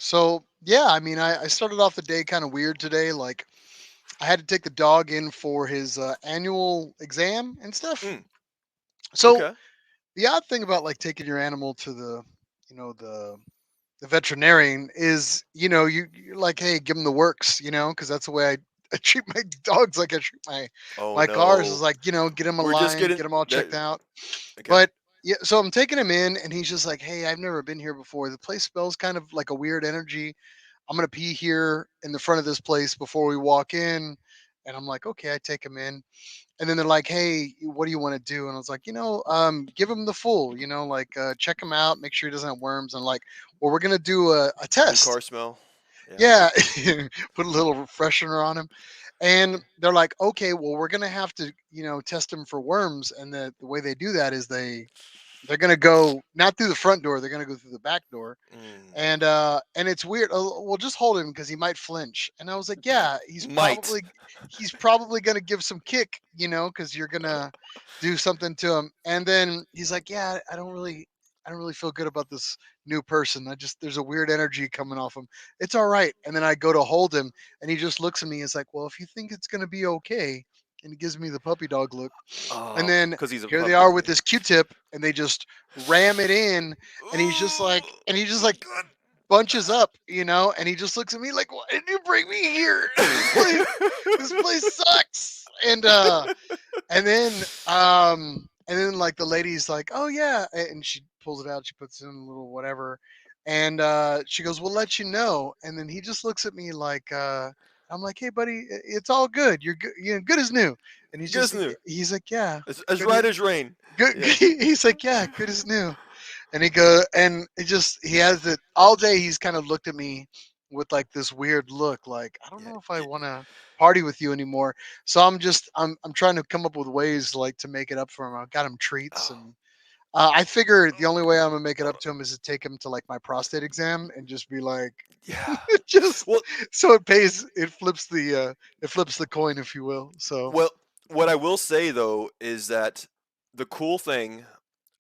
So yeah, I mean, I started off the day kind of weird today. Like I had to take the dog in for his annual exam and stuff. Mm, So okay. the odd thing about like taking your animal to the, you know, the veterinarian is, you're like, hey, give him the works, because that's the way I treat my dogs, like I treat Oh my cars. Is no. like, get him a We're just line, getting get them all that. checked out. Okay. But yeah, so I'm taking him in, and he's just like, hey, I've never been here before. The place smells kind of like a weird energy. I'm gonna pee here in the front of this place before we walk in. And I'm like, okay, I take him in. And then they're like, hey, what do you want to do? And I was like, give him the full, like check him out, make sure he doesn't have worms. And like, well, we're gonna do a New test. car smell. Yeah. Yeah, put a little freshener on him. And they're like, okay, well, we're gonna have to, test him for worms. And the way they do that is they're gonna go not through the front door, they're gonna go through the back door. Mm. And it's weird. Well, just hold him because he might flinch. And I was like, yeah, Might. he's probably gonna give some kick, because you're gonna do something to him. And then he's like, yeah, I don't really feel good about this new person. There's a weird energy coming off him. It's all right. And then I go to hold him, and he just looks at me. It's like, well, if you think it's gonna be okay, and he gives me the puppy dog look. And Oh, then because he's a here they puppy. are with Yeah. this Q-tip, and they just ram it in, and Ooh, he's just like bunches up, and he just looks at me like, "Why did you bring me here? This place sucks." And then like the lady's like, "Oh yeah," and she pulls it out, she puts it in a little whatever, and she goes, "We'll let you know." And then he just looks at me like, I'm like, "Hey, buddy, it's all good. You're good. Good as new." And Just new. he's like, "Yeah, As good." right as rain. Good. Yeah. He's like, yeah, good as new. And he has it all day. He's kind of looked at me with like this weird look, like I don't Yeah. know if I want to party with you anymore. So I'm trying to come up with ways like to make it up for him. I got him treats, Oh. and I figure the only way I'm gonna make it up to him is to take him to like my prostate exam and just be like, Yeah. just Well, so it flips the coin, if you will. So well, what I will say though is that the cool thing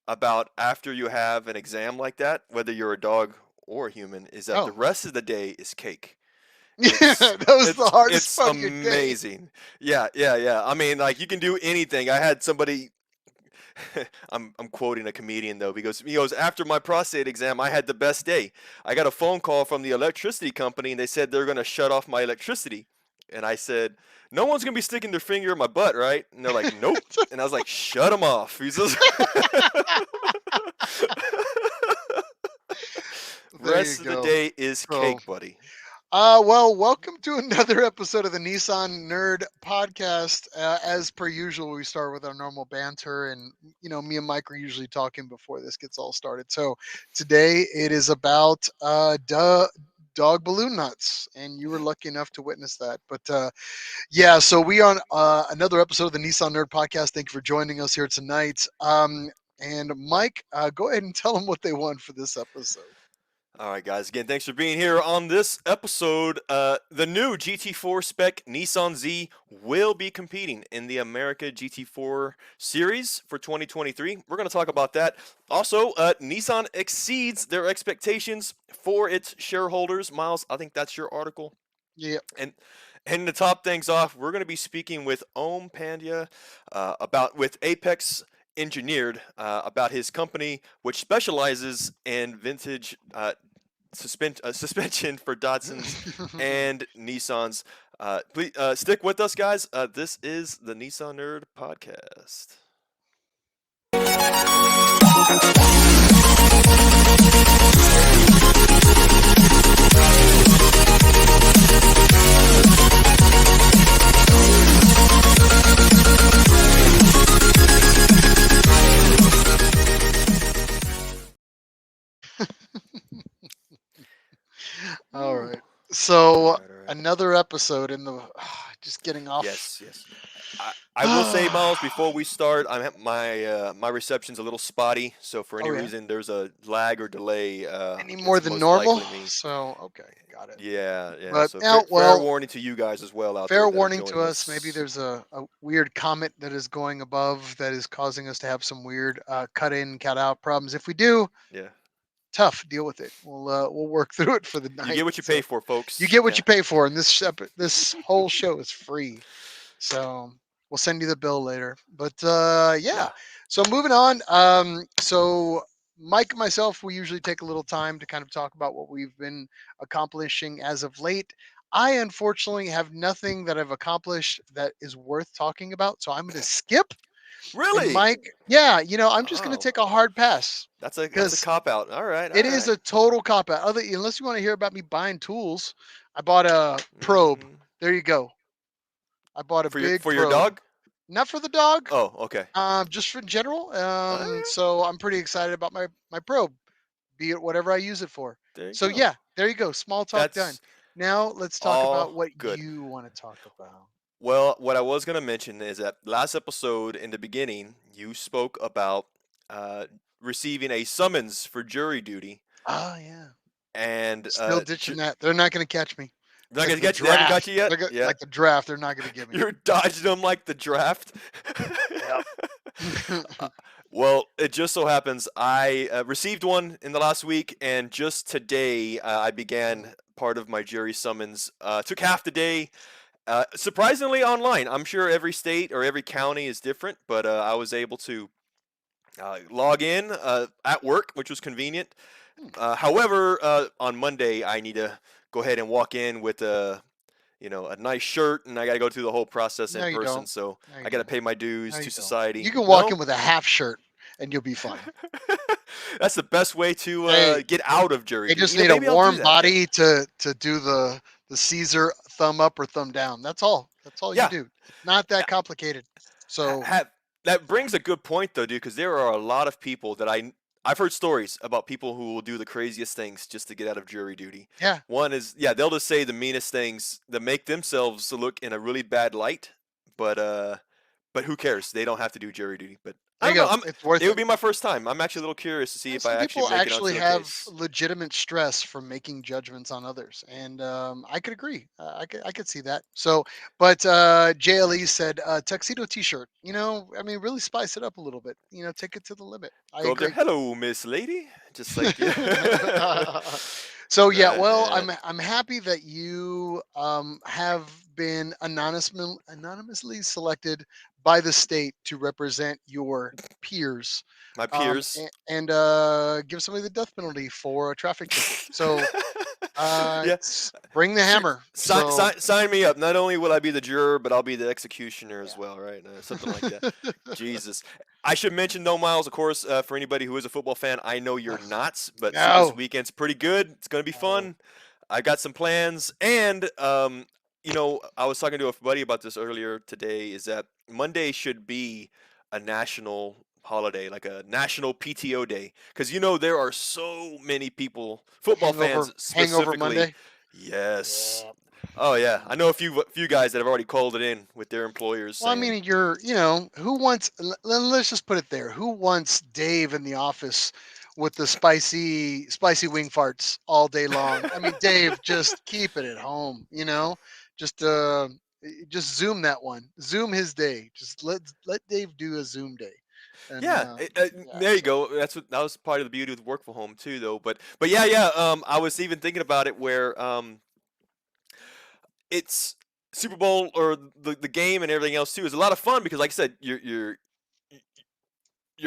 about after you have an exam like that, whether you're a dog or a human, is that the oh rest of the day is cake. yeah, that was the hardest It's part of your day. amazing. Yeah, yeah, yeah. I mean, like you can do anything. I had somebody I'm quoting a comedian though. He goes after my prostate exam, I had the best day. I got a phone call from the electricity company and they said they're gonna shut off my electricity. And I said, no one's gonna be sticking their finger in my butt, right? And they're like, nope. And I was like, shut them off. He says, There you rest of the go. day is So, cake, buddy. well, welcome to another episode of the Nissan Nerd Podcast. As per usual, we start with our normal banter, and me and Mike are usually talking before this gets all started. So today it is about dog balloon nuts, and you were lucky enough to witness that. But yeah, so we on another episode of the Nissan Nerd Podcast. Thank you for joining us here tonight. And Mike, go ahead and tell them what they want for this episode. All right, guys. Again, thanks for being here on this episode. The new GT4-spec Nissan Z will be competing in the America GT4 series for 2023. We're going to talk about that. Also, Nissan exceeds their expectations for its shareholders. Miles, I think that's your article. Yeah. And and to top things off, we're going to be speaking with Ohm Pandya about with Apex Engineered about his company, which specializes in vintage suspension for Datsuns and Nissans. Please stick with us, guys. This is the Nissan Nerd Podcast. All Woo. right. All So right, all right. another episode in the just getting off. Yes, yes. I will say, Miles, before we start, my reception's a little spotty, so for any Oh yeah. reason there's a lag or delay, Any more it's than most normal? likely me. So okay, got it. Yeah, yeah. But So now, fair well, warning to you guys as well out there fair that are warning to joining us. Maybe us. there's a weird comet that is going above that is causing us to have some weird cut in, cut out problems. If we do, Yeah. tough. Deal with it. We'll work through it for the You night. get what you pay So for, you folks. get what Yeah. you pay for, and this whole show is free. So we'll send you the bill later. But yeah. Yeah. So moving on. So Mike and myself, we usually take a little time to kind of talk about what we've been accomplishing as of late. I unfortunately have nothing that I've accomplished that is worth talking about, so I'm going to skip. And Really? Mike, yeah, I'm just going to Oh, take a hard pass that's a because cop out. All right. it All is right. a total cop out. Other unless you want to hear about me buying tools, I bought a probe. Hmm. There you go. I bought a For your big for your probe. dog? Not for the dog, Oh, okay. just for general. All right. So I'm pretty excited about my probe, be it whatever I use it for. There you So go. yeah, there you go. Small talk done. That's Now let's talk about all what good. you want to talk about. Well, what I was gonna mention is that last episode in the beginning, you spoke about uh, receiving a summons for jury duty, Oh yeah, and still ditching that. They're not going to catch me. they're It's not like gonna the get you. They haven't got draft. you yet. Yeah, Like the draft. They're not going to get me. you're dodging them like the draft. Yep. Uh, well, it just so happens I received one in the last week, and just today I began part of my jury summons. Took half the day. Surprisingly, online. I'm sure every state or every county is different, but I was able to log in at work, which was convenient. However, on Monday, I need to go ahead and walk in with a nice shirt, and I got to go through the whole process in No, you person. don't. So No, you I got to don't. pay my No, dues you to don't. You society. can walk No, in with a half shirt and you'll be fine. that's the best way to Hey, get out of jury they duty. just need a Maybe I'll do warm that. Yeah, body to do the Caesar thumb up or thumb down. That's all. That's all you yeah. do. It's not that complicated. So Have that brings a good point though, dude, because there are a lot of people that I've heard stories about people who will do the craziest things just to get out of jury duty. yeah, One is, yeah, they'll just say the meanest things that make themselves look in a really bad light, but who cares? They don't have to do jury duty. But I there you don't know. go. It's worth It would it. be my first time. I'm actually a little curious to see And if I some actually people make it onto actually the have case. legitimate stress from making judgments on others, and I could agree. I could see that. So, but JLE said tuxedo T-shirt. I mean, really spice it up a little bit. Take it to the limit. I Go up there, agree. hello, Miss Lady, just like yeah. So yeah, Right, well, yeah. I'm happy that you have been anonymously selected by the state to represent your peers, My peers. and give somebody the death penalty for a traffic ticket. So Yeah, bring the shoot, hammer. sign, So sign, sign me up. Not only will I be the juror, but I'll be the executioner as well, yeah. right? Something like that. Jesus. I should mention, though, Miles, of course, for anybody who is a football fan, I know you're not, but this No, weekend's pretty good. It's going to be no. fun. I got some plans. And, I was talking to a buddy about this earlier today, is that Monday should be a national holiday, like a national PTO day. Because, there are so many people, football fans Hangover specifically. Monday. Yes. Yeah. Oh yeah, I know a few guys that have already called it in with their employers Well, I saying, mean, who wants, let's just put it there. Who wants Dave in the office with the spicy wing farts all day long? I mean, Dave, just keep it at home, just, just Zoom that one, Zoom his day. Just let Dave do a Zoom day. And, "Yeah, yeah, there you so go." That was part of the beauty of work from home too, though. But yeah, yeah. I was even thinking about it where it's Super Bowl or the game and everything else too is a lot of fun because, like I said, you're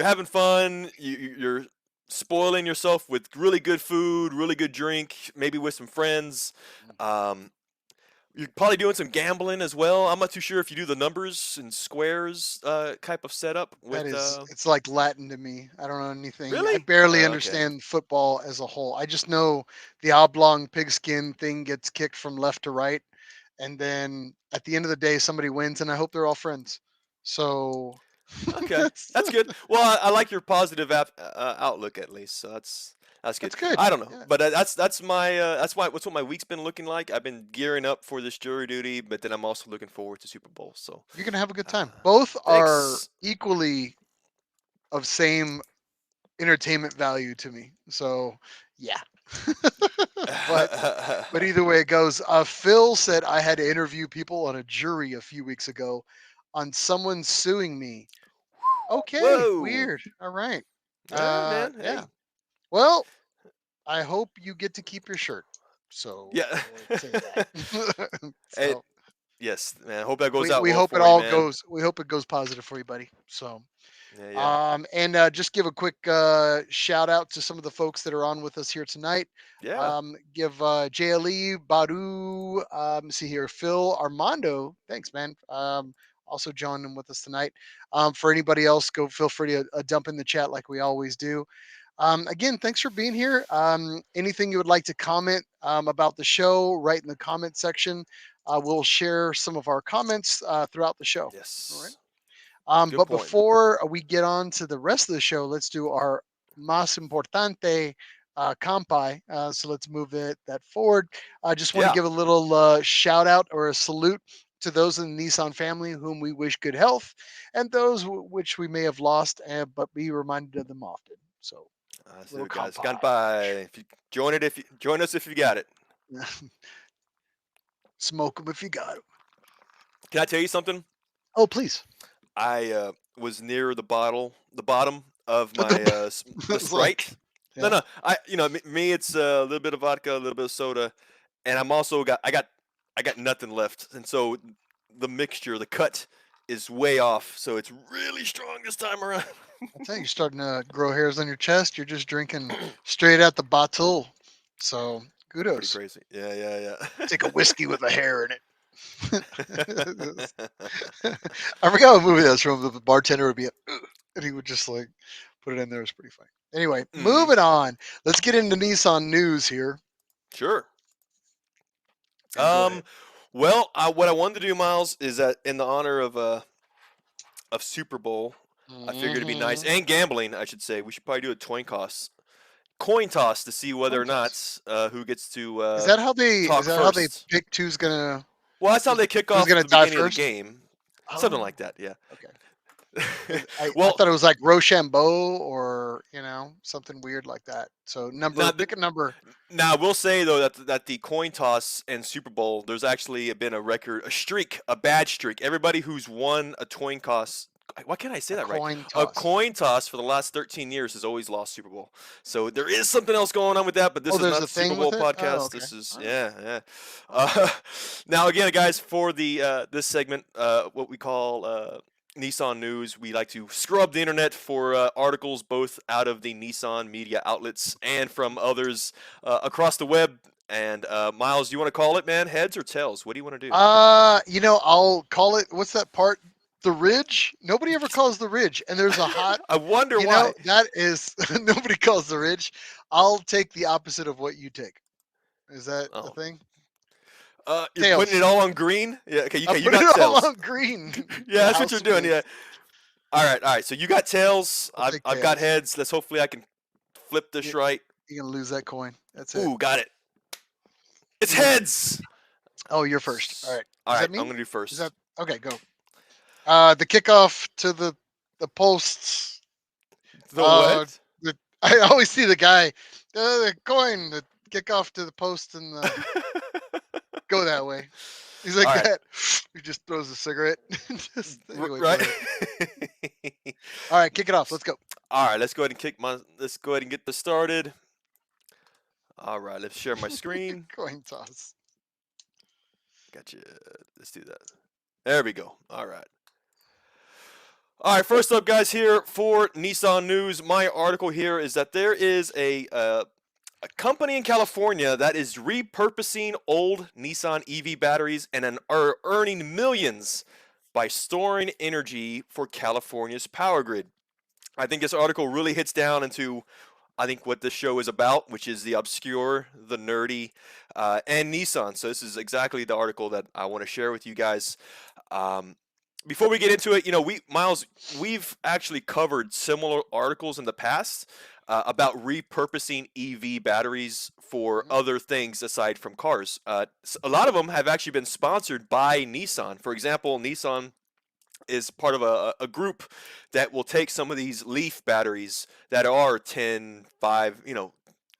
having fun. You're spoiling yourself with really good food, really good drink, maybe with some friends. Um, You're probably doing some gambling as well. I'm not too sure if you do the numbers and squares type of setup that with. is, it's like Latin to me. I don't know anything. I Really? barely Okay. understand football as a whole. I just know the oblong pigskin thing gets kicked from left to right, and then at the end of the day, somebody wins, and I hope they're all friends. So Okay. that's That's good. Well, I like your positive outlook at least. So that's good. that's good. I don't know, Yeah, but that's my that's what my week's been looking like. I've been gearing up for this jury duty, but then I'm also looking forward to Super Bowl. So, you're gonna have a good uh, time. Both are thanks. equally of same entertainment value to me. So yeah. but But either way it goes, Phil said I had to interview people on a jury a few weeks ago on someone suing me. Okay, Whoa. weird. All right. All right, man. Yeah. Hey. Well, I hope you get to keep your shirt. So Yeah. I will say that. It, So yes, man. I hope that goes we out we well hope it for you, all man. goes. We hope it goes positive for you, buddy. So. Yeah, yeah. And just give a quick shout out to some of the folks that are on with us here tonight. Yeah. Give JLE, Badu, see here, Phil, Armando. Thanks, man. Also joining with us tonight. For anybody else, go feel free to dump in the chat like we always do. Again, thanks for being here. Anything you would like to comment about the show, write in the comment section. We'll share some of our comments throughout the show. All right. Yes. Good But point. before we get on to the rest of the show, let's do our más importante campai. So let's move that forward. I just want to Yeah. give a little shout out or a salute to those in the Nissan family whom we wish good health, and those which we may have lost, but be reminded of them often. So, See little what guys. campai. Kanpai. If you join us if you got it. Smoke them if you got them. Can I tell you something? Oh, please. I was near the bottom of my the It's like, Sprite. No, yeah. no. Me, it's a little bit of vodka, a little bit of soda, and I got nothing left, and so the mixture, the cut, is way off. So it's really strong this time around. I tell you, you're starting to grow hairs on your chest. You're just drinking straight out the bottle. So Pretty kudos. crazy. Yeah, yeah, Take a whiskey with a hair in it. yeah. I forgot what movie that was from. The bartender would be, and he would just like put it in there. It's pretty funny. Anyway, hmm moving on. Let's get into Nissan news here. Sure. Go ahead. Um. Well, what I wanted to do, Miles, is that in the honor of Super Bowl, I figured it'd be nice, Hmm. and gambling, I should say. We should probably do a coin toss to see whether Coin or toss. not who gets to Is that how they? Is talk that how they first. pick Well, that's how they kick who's off gonna the die beginning of the first? game, something Oh, like that. Yeah. okay. I Well, thought it was like Rochambeau or something weird like that. So now number, the, pick a number. now I will say though that the coin toss and Super Bowl, there's actually been a streak, a bad streak. Everybody who's won a coin toss. Why can't I say A that right? coin A toss. coin toss for the last 13 years has always lost Super Bowl. So there is something else going on with that, but Oh, this is there's not a the Super thing Bowl with it. Oh, podcast. okay. This is All right. yeah, yeah. All right. Uh, now again, guys, for the this segment, what we call Nissan news. We like to scrub the internet for articles both out of the Nissan media outlets and from others across the web. And Miles, you want to call it, man? Heads or tails? What do you want to do? I'll call it. What's that part? The ridge. Nobody ever calls the ridge, and there's a hot. I wonder why. That is nobody calls the ridge. I'll take the opposite of what you take. Is that a Oh, thing? you're putting it Tails. all on green. Yeah. I Okay. You put got it all tails. on green. Yeah, The that's what you're house doing. Yeah. wins. All right. So you got tails. I'll take I've got tails. heads. Let's hopefully I can flip this You, right. you're gonna lose that coin. That's it. Ooh, got it. It's Mm. heads. Oh, you're first. All right. All Is that right. me? I'm gonna do Is first. that okay? Go. The kickoff to the posts. The Uh, what? the I always see the guy, the coin, the kickoff to the post, and the go that way. He's like All right. that. He just throws a cigarette. Just anyway, go Right. ahead. All right, kick it off. Let's go. All right. Let's go ahead and get this started. All right. Let's share my screen. Coin toss. Gotcha. Let's do that. There we go. All right. All right. First up, guys, here for Nissan News. My article here is that there is a company in California that is repurposing old Nissan EV batteries and are earning millions by storing energy for California's power grid. I think this article really hits down into I think what this show is about, which is the obscure, the nerdy, and Nissan. So this is exactly the article that I want to share with you guys. Um, Before we get into it, we've actually covered similar articles in the past about repurposing EV batteries for Mhm. other things aside from cars. A lot of them have actually been sponsored by Nissan. For example, Nissan is part of a group that will take some of these Leaf batteries that are 10, 5,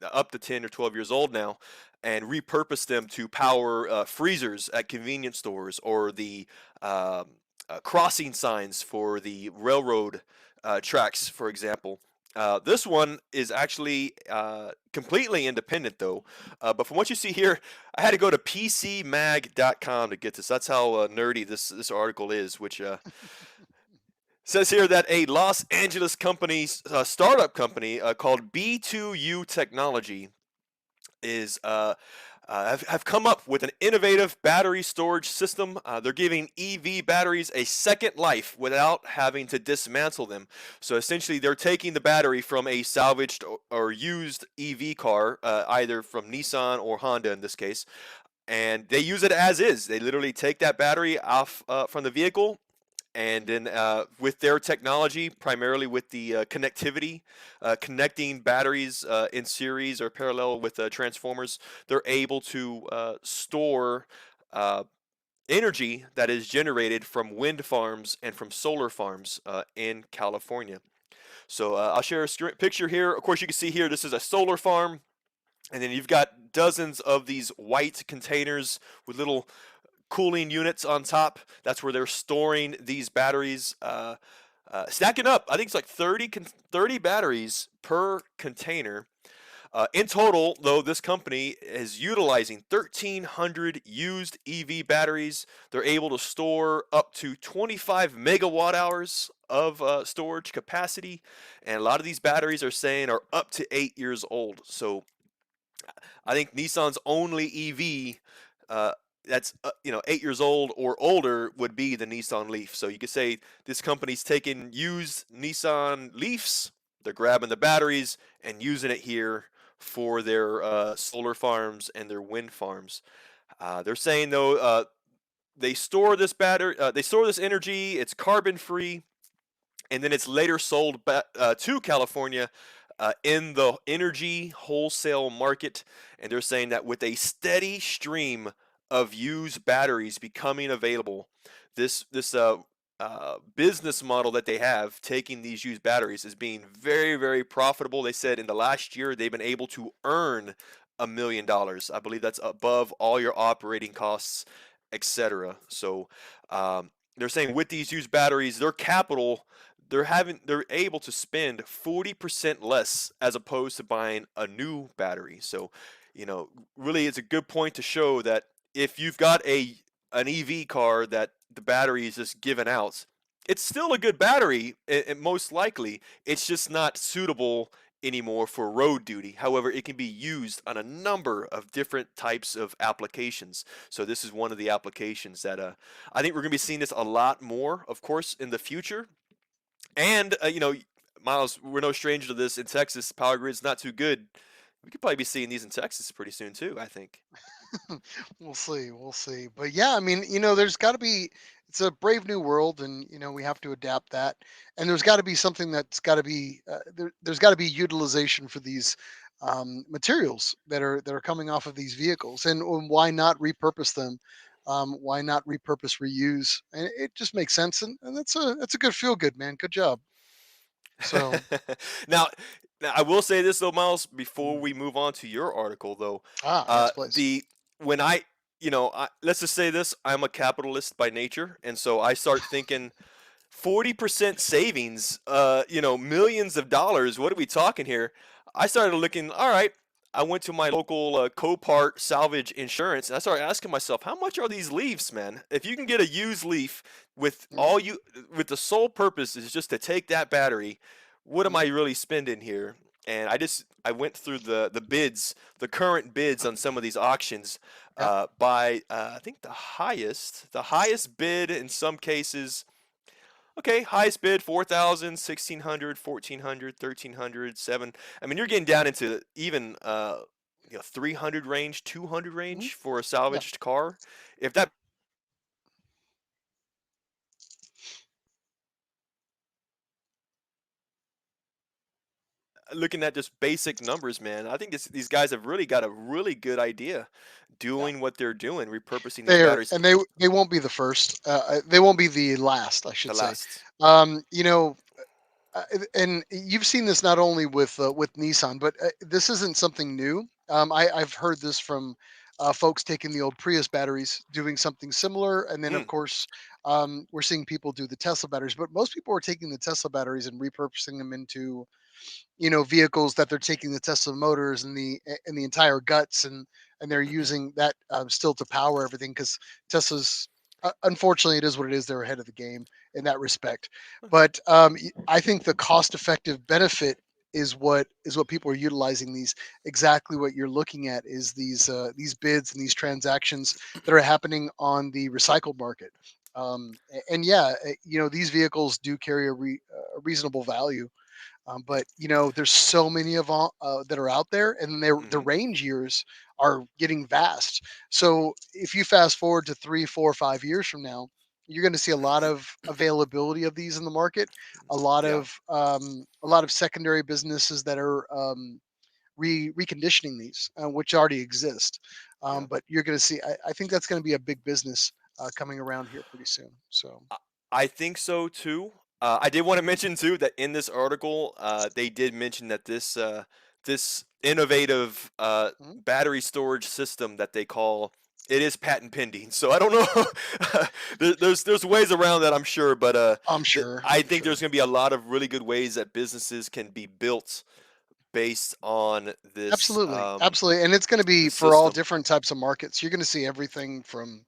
up to 10 or 12 years old now, and repurpose them to power freezers at convenience stores or the crossing signs for the railroad tracks, for example. This one is actually completely independent, though. But from what you see here, I had to go to PCMag.com to get this. That's how nerdy this article is, which says here that a Los Angeles startup company called B2U Technology is have come up with an innovative battery storage system. They're giving EV batteries a second life without having to dismantle them. So essentially, they're taking the battery from a salvaged or used EV car, either from Nissan or Honda in this case, and they use it as is. They literally take that battery off from the vehicle, and then with their technology, primarily with the connectivity, connecting batteries in series or parallel with transformers, they're able to store energy that is generated from wind farms and from solar farms in California. So I'll share a picture here. Of course, you can see here this is a solar farm. And then you've got dozens of these white containers with little cooling units on top. That's where they're storing these batteries, stacking up. I think it's like 30 batteries per container. In total, though, this company is utilizing 1,300 used EV batteries. They're able to store up to 25 megawatt hours of storage capacity, and a lot of these batteries are saying are up to 8 years old. So I think Nissan's only EV that's 8 years old or older would be the Nissan Leaf. So you could say this company's taking used Nissan Leafs, they're grabbing the batteries and using it here for their solar farms and their wind farms. They're saying though they store this energy. It's carbon free, and then it's later sold back to California in the energy wholesale market. And they're saying that with a steady stream of used batteries becoming available, this business model that they have taking these used batteries is being very, very profitable. They said in the last year they've been able to earn $1 million. I believe that's above all your operating costs, etc. So they're saying with these used batteries, their capital they're able to spend 40% less as opposed to buying a new battery. So, really it's a good point to show that if you've got an EV car that the battery is just given out, it's still a good battery, and most likely it's just not suitable anymore for road duty. However, it can be used on a number of different types of applications. So this is one of the applications that I think we're going to be seeing this a lot more, of course, in the future. And Miles, we're no stranger to this. In Texas, power grid's not too good. We could probably be seeing these in Texas pretty soon too, I think. We'll see, we'll see. But yeah, I mean, there's got to be. It's a brave new world, and we have to adapt that. And there's got to be something that's got to be there's got to be utilization for these materials that are coming off of these vehicles, and why not repurpose them? Why not repurpose, reuse? And it just makes sense, and that's a good feel good, man. Good job. So, now, now, I will say this though, Miles, before mm, we move on to your article though, yes, please. the when let's just say this, I'm a capitalist by nature, and so I start thinking 40% savings, millions of dollars. What are we talking here? I started looking, all right. I went to my local Copart salvage insurance, and I started asking myself, how much are these leaves, man? If you can get a used leaf with Hmm. with the sole purpose is just to take that battery, what am Hmm. I really spending here? And I went through the bids, the current bids on some of these auctions, Yeah. by I think the highest bid in some cases. Okay, highest bid 4,000, 1,600, 1,400, 1,300, 7. I mean, you're getting down into even 300 range, 200 Hmm. range for a Yeah. salvaged car. If that Looking at just basic numbers, man, I think these guys have really got a really good idea Yeah. doing what they're doing, repurposing these There, batteries. and they won't be the first. They won't be the last, I The should say. last. Um, you know, and you've seen this not only with Nissan, but this isn't something new. I've heard this from folks taking the old Prius batteries, doing something similar, and then of Mm, course we're seeing people do the Tesla batteries. But most people are taking the Tesla batteries and repurposing them into vehicles that they're taking the Tesla motors and the entire guts, and they're using that still to power everything, because Tesla's, unfortunately, it is what it is. They're ahead of the game in that respect. Okay. But I think the cost effective benefit is what people are utilizing these. Exactly what you're looking at is these bids and these transactions that are happening on the recycled market. And yeah, these vehicles do carry a reasonable value, but there's so many of all that are out there, and the Hmm. range years are getting vast. So if you fast forward to 3, 4, 5 years from now, you're going to see a lot of availability of these in the market, Yeah. a lot of secondary businesses that are reconditioning these, which already exist. Yeah. But you're going to see. I think that's going to be a big business coming around here pretty soon. So. I I think so too. I did want to mention too that in this article, they did mention that this innovative Mhm. battery storage system that they call it is patent pending. So I don't know. There's ways around that, I'm sure, but I'm sure. I I'm think sure. there's going to be a lot of really good ways that businesses can be built based on this Absolutely, absolutely, and it's going to be this for all system. different types of markets. You're going to see everything from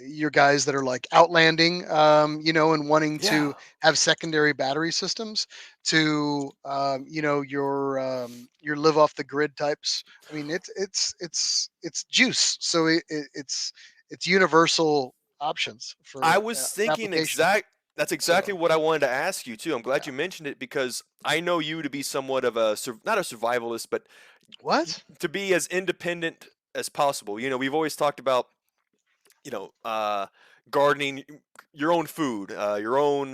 your guys that are like outlanding, and wanting Yeah. to have secondary battery systems, to your live off the grid types. I mean, it's juice, so it's universal options I for was thinking application. that's exactly So what I wanted to ask you too. I'm glad yeah, you mentioned it because I know you to be somewhat of a not a survivalist, but what? to be as independent as possible. We've always talked about you know, uh, gardening, your own food, your own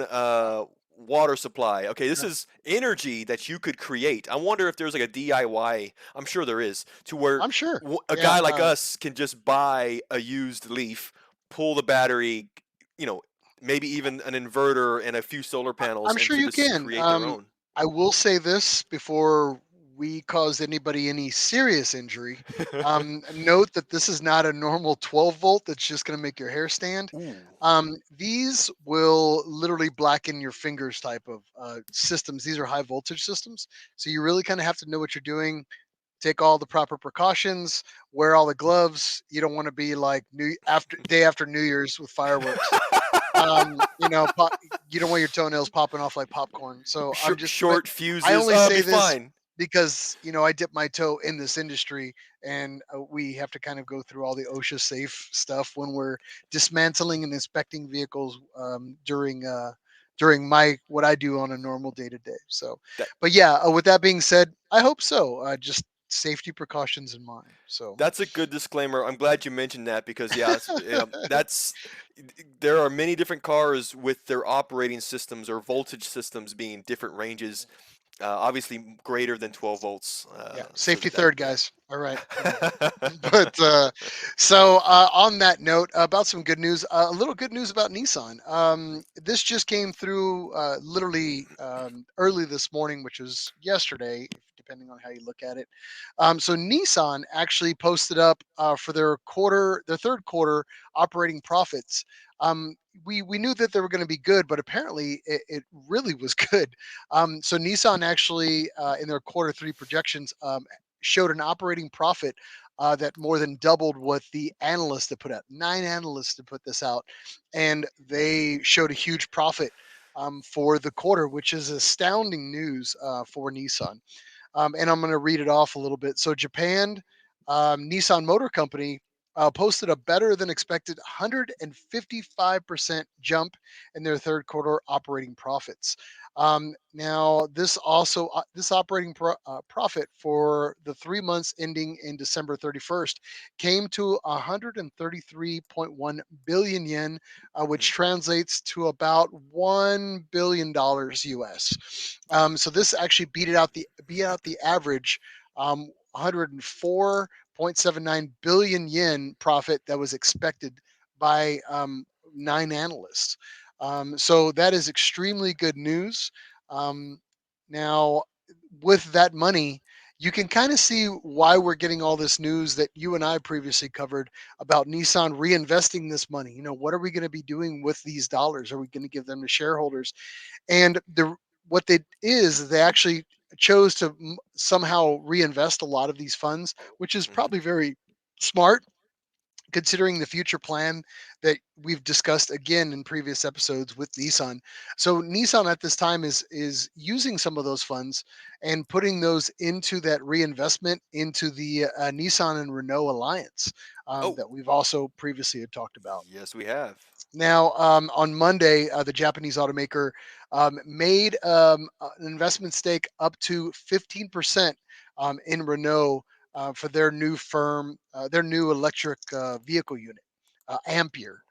water supply. Okay, this Right. is energy that you could create. I wonder if there's like a DIY. I'm sure there is, to where I'm sure. a Yeah. guy like us can just buy a used Leaf, pull the battery, you know, maybe even an inverter and a few solar panels, I'm and sure to you just can. create their own. I will say this before we cause anybody any serious injury. Note that this is not a normal 12 volt that's just going to make your hair stand. Ooh. These will literally blacken your fingers type of systems. These are high voltage systems. So you really kind of have to know what you're doing. Take all the proper precautions, wear all the gloves. You don't want to be like day after New Year's with fireworks. Pop, you don't want your toenails popping off like popcorn. So Short I fuses. only I'll be say this fine. because I dip my toe in this industry, and we have to kind of go through all the OSHA safe stuff when we're dismantling and inspecting vehicles during my what I do on a normal day to day. So, That but yeah, with that being said, I hope so. Just safety precautions in mind. So, That's a good disclaimer. I'm glad you mentioned that because yeah, that's there are many different cars with their operating systems or voltage systems being different ranges, obviously greater than 12 volts. yeah, So safety that third, yeah. guys. All right. But on that note, about some good news, a little good news about Nissan. This just came through literally early this morning, which was yesterday, depending on how you look at it. So Nissan actually posted up for their third quarter operating profits. Um, we knew that they were going to be good, but apparently it really was good. So Nissan actually, in their quarter three projections, showed an operating profit that more than doubled what the analysts had put out. 9 analysts to put this out, and they showed a huge profit for the quarter, which is astounding news for Nissan. And I'm going to read it off a little bit. So Japan, Nissan Motor Company posted a better than expected 155% jump in their third quarter operating profits. Now, this operating profit for the 3 months ending in December 31st came to 133.1 billion yen, which Mm, translates to about $1 billion US. So this actually beat out the average 104.79 billion yen profit that was expected by 9 analysts. So that is extremely good news. Um, Now, with that money, you can kind of see why we're getting all this news that you and I previously covered about Nissan reinvesting this money. What are we going to be doing with these dollars? Are we going to give them to shareholders? And what they is they actually chose to somehow reinvest a lot of these funds, which is Hmm. probably very smart considering the future plan that we've discussed again in previous episodes with Nissan. So Nissan at this time is using some of those funds and putting those into that reinvestment into the Nissan and Renault alliance Oh, that we've also previously had talked about. yes, we have. Now, on Monday, the Japanese automaker made an investment stake up to 15% in Renault for their new their new electric vehicle unit, Ampere,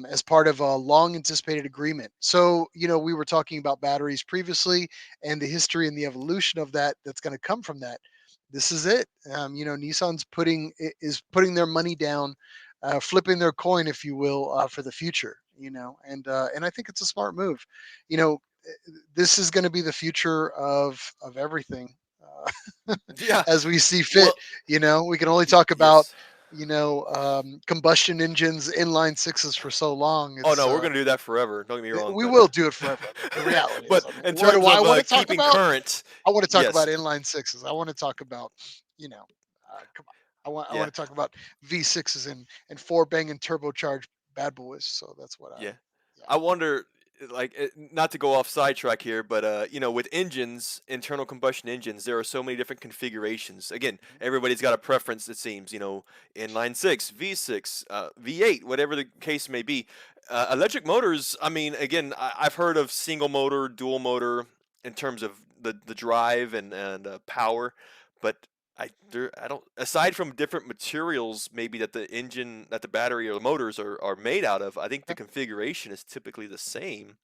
as part of a long anticipated agreement. So, we were talking about batteries previously and the history and the evolution of that that's going to come from that. This is it. Nissan's is putting their money down, flipping their coin, if you will, for the future. And I think it's a smart move. You know, this is going to be the future of everything Yeah. as we see fit. Well, We can only talk about yes. combustion engines, inline sixes for so long. Oh no, we're gonna do that forever. Don't get me wrong, We but will do it forever. I mean, the reality is, but I mean, in what do terms I of want to talk keeping about? current, I want to talk about yes, inline sixes. I want to talk about, come on. I yeah, want to talk about V6s and four banging turbocharged bad boys. So that's what yeah. yeah. I wonder, not to go off sidetrack here, but with engines, internal combustion engines, there are so many different configurations. Again, Mhm. everybody's got a preference. It seems, inline six, V6, V8, whatever the case may be. Electric motors. I mean, again, I've heard of single motor, dual motor in terms of the drive and power, but I don't, aside from different materials maybe that the engine, that the battery or the motors are made out of, I think the Yeah. configuration is typically the same.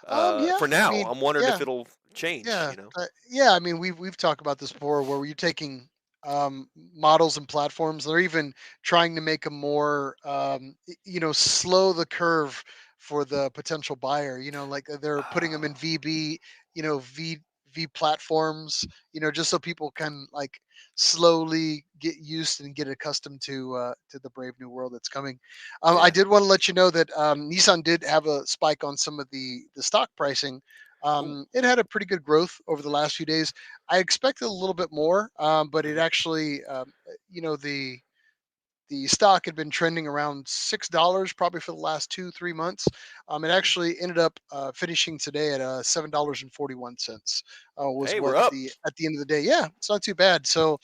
Yeah. For I now, mean, I'm wondering if yeah. it'll change, Yeah. I mean, we've talked about this before, where you're taking models and platforms. They're even trying to make them more, slow the curve for the potential buyer. Like they're putting them in Oh, VB, V platforms. Just so people can like slowly get used and get accustomed to the brave new world that's coming. I yeah. did want to let you know that Nissan did have a spike on some of the stock pricing. Ooh. It had a pretty good growth over the last few days. I expected a little bit more, but it Mhm. actually, the stock had been trending around $6 probably for the last 2 3 months. It Mhm. actually ended up finishing today at $7.41. Was Hey, what we're up. the at the end of the day. Yeah, it's not too bad. So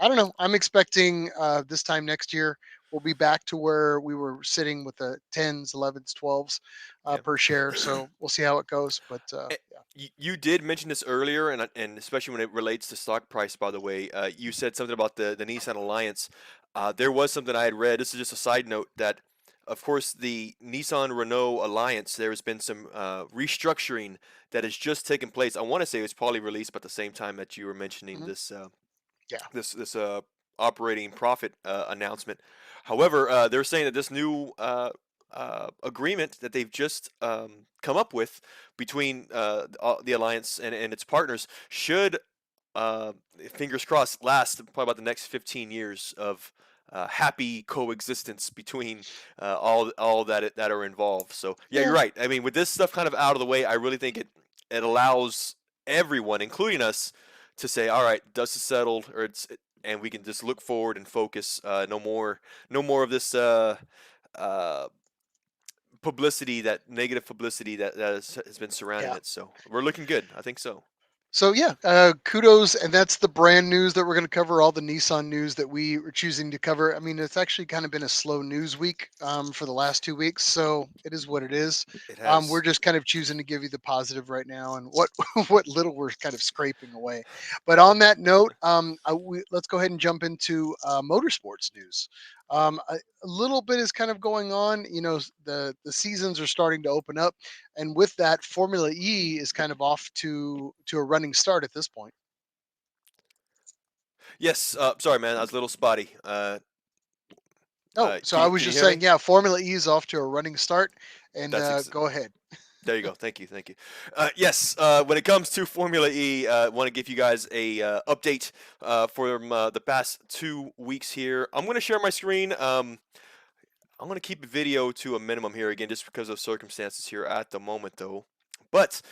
I don't know. I'm expecting this time next year we'll be back to where we were sitting with the tens, 11s, 12s Yeah. per share. So we'll see how it goes. But Eh, yeah. you did mention this earlier, and especially when it relates to stock price. By the way, you said something about the Nissan Alliance. There was something I had read. This is just a side note that, of course, the Nissan Renault Alliance. There has been some restructuring that has just taken place. I want to say it was probably released about the same time that you were mentioning Mhm. this Yeah. operating profit announcement. However, they're saying that this new agreement that they've just come up with between the alliance and its partners should, uh, fingers crossed, last probably about the next 15 years of happy coexistence between all that are involved. So yeah, you're Yeah. right. I mean, with this stuff kind of out of the way, I really think it allows everyone, including us, to say, all right, dust is settled, and we can just look forward and focus. No more of this uh, publicity, that negative publicity that has been surrounding Yeah. it. So we're looking good. I think so. So yeah, kudos, and that's the brand news that we're going to cover. All the Nissan news that we were choosing to cover. I mean, it's actually kind of been a slow news week for the last 2 weeks, so it is what it is. It We're has. just kind of choosing to give you the positive right now, and what what little we're kind of scraping away. But on that note, let's go ahead and jump into motorsports news. A little bit is kind of going on. The seasons are starting to open up, and with that, Formula E is kind of off to a running start at this point. Yes. Sorry, man. I was a little spotty. Oh, so Can I you was can you just hear me? saying, yeah, Formula E is off to a running start, and That's go ahead. There you go. Thank you. Thank you. Yes, when it comes to Formula E, I want to give you guys a update from the past 2 weeks here. I'm going to share my screen. I'm going to keep video to a minimum here again, just because of circumstances here at the moment, though. But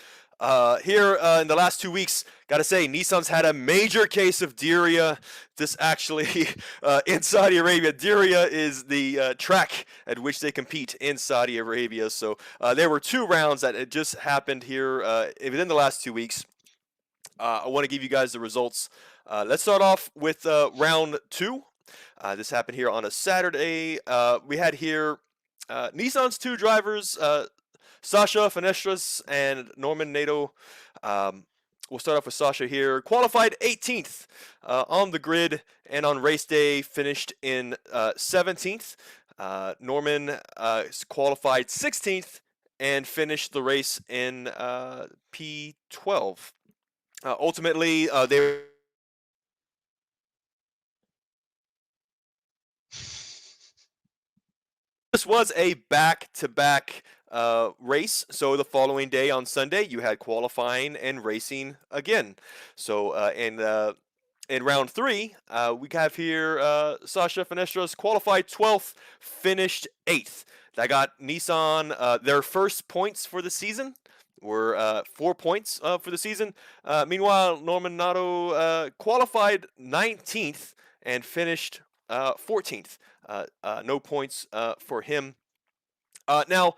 here in the last 2 weeks, gotta say, Nissan's had a major case of diarrhea. This actually, in Saudi Arabia, diarrhea is the track at which they compete in Saudi Arabia. So there were 2 rounds that had just happened here within the last 2 weeks. I want to give you guys the results. Let's start off with round 2. This happened here on a Saturday. We had here Nissan's 2 drivers, Sasha Fenestras and Norman Nato. We'll start off with Sasha here. Qualified 18th on the grid, and on race day finished in 17th. Norman qualified 16th and finished the race in P12. Ultimately, they this was a back-to-back race. So the following day on Sunday, you had qualifying and racing again. So in round 3, we have here Sasha Fenestras qualified 12th, finished 8th. That got Nissan their first points for the season. Were 4 points for the season. Meanwhile, Norman Nato qualified 19th and finished 14th. No points for him. Now,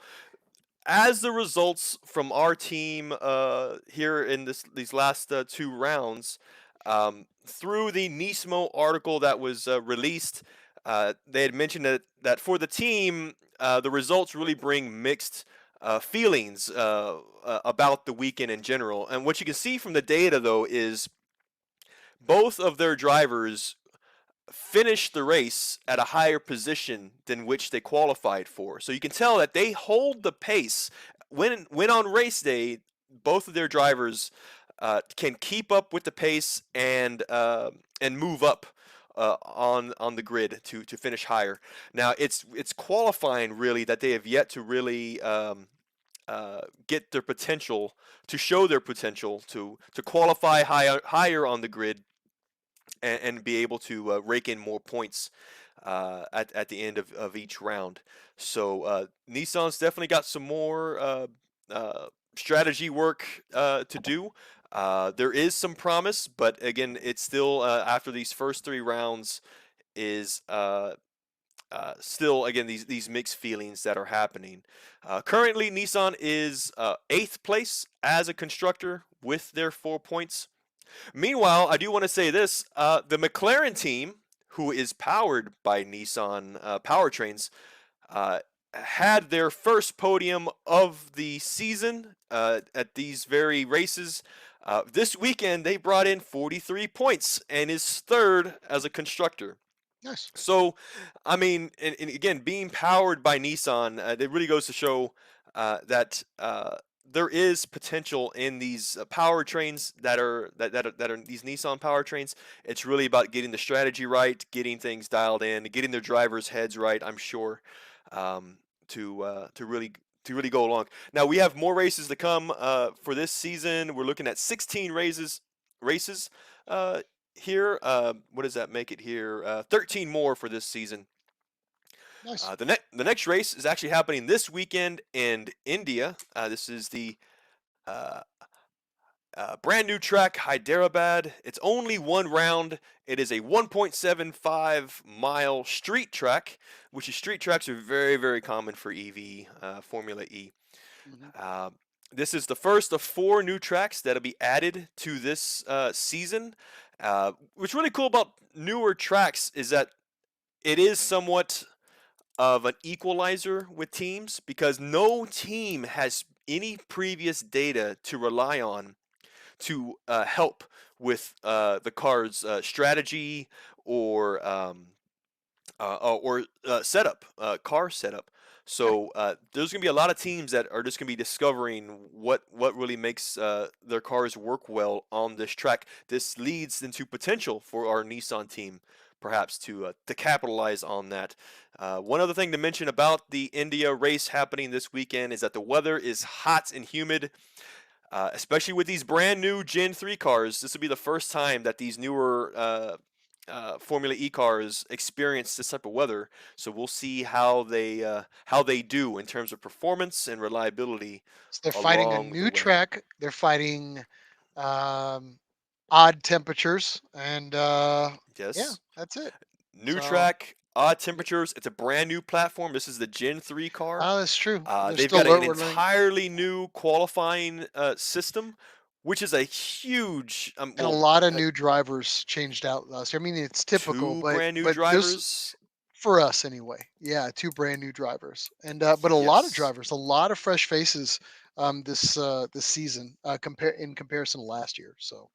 as the results from our team here in these last 2 rounds, through the Nismo article that was released, they had mentioned that for the team, the results really bring mixed feelings about the weekend in general. And what you can see from the data, though, is both of their drivers finished the race at a higher position than which they qualified for. So you can tell that they hold the pace. When on race day, both of their drivers can keep up with the pace and move up on the grid to finish higher. Now it's qualifying really that they have yet to really get their potential, to show their potential to qualify higher on the grid and be able to rake in more points at the end of each round. So Nissan's definitely got some more strategy work to do. There is some promise, but again, it's still after these first 3 rounds is still again these mixed feelings that are happening. Currently, Nissan is 8th place as a constructor with their 4 points. Meanwhile, I do want to say this: the McLaren team, who is powered by Nissan powertrains, had their first podium of the season at these very races. This weekend, they brought in 43 points and is 3rd as a constructor. Nice. So, I mean, and again, being powered by Nissan, it really goes to show that there is potential in these powertrains that are these Nissan powertrains. It's really about getting the strategy right, getting things dialed in, getting their drivers' heads right. I'm sure to really go along. Now we have more races to come for this season. We're looking at 16 races here. What does that make it here? 13 more for this season. Nice. The next race is actually happening this weekend in India. This is the brand new track, Hyderabad. It's only 1 round. It is a 1.75 mile street track, which is street tracks are very, very common for EV Formula E. Mm-hmm. This is the first of 4 new tracks that'll be added to this season. What's really cool about newer tracks is that it is somewhat of an equalizer with teams, because no team has any previous data to rely on to help with the car's strategy or setup, car setup. So there's going to be a lot of teams that are just going to be discovering what really makes their cars work well on this track. This leads into potential for our Nissan team perhaps to capitalize on that. One other thing to mention about the India race happening this weekend is that the weather is hot and humid, especially with these brand new Gen 3 cars. This will be the first time that these newer Formula E cars experience this type of weather. So we'll see how they do in terms of performance and reliability So they're fighting a along the new way. track. They're fighting um, odd temperatures, and yeah, Yes, that's it. new So track, odd temperatures. It's a brand new platform. This is the Gen 3 car. that's true. They're They've still got an we're learning, entirely new qualifying system, which is a huge, and a well, lot of new drivers changed out last year. I mean, it's typical, two brand new but there's drivers. for us anyway. Yeah, two brand new drivers, and but a lot of Yes, drivers, a lot of fresh faces this season in comparison to last year. So.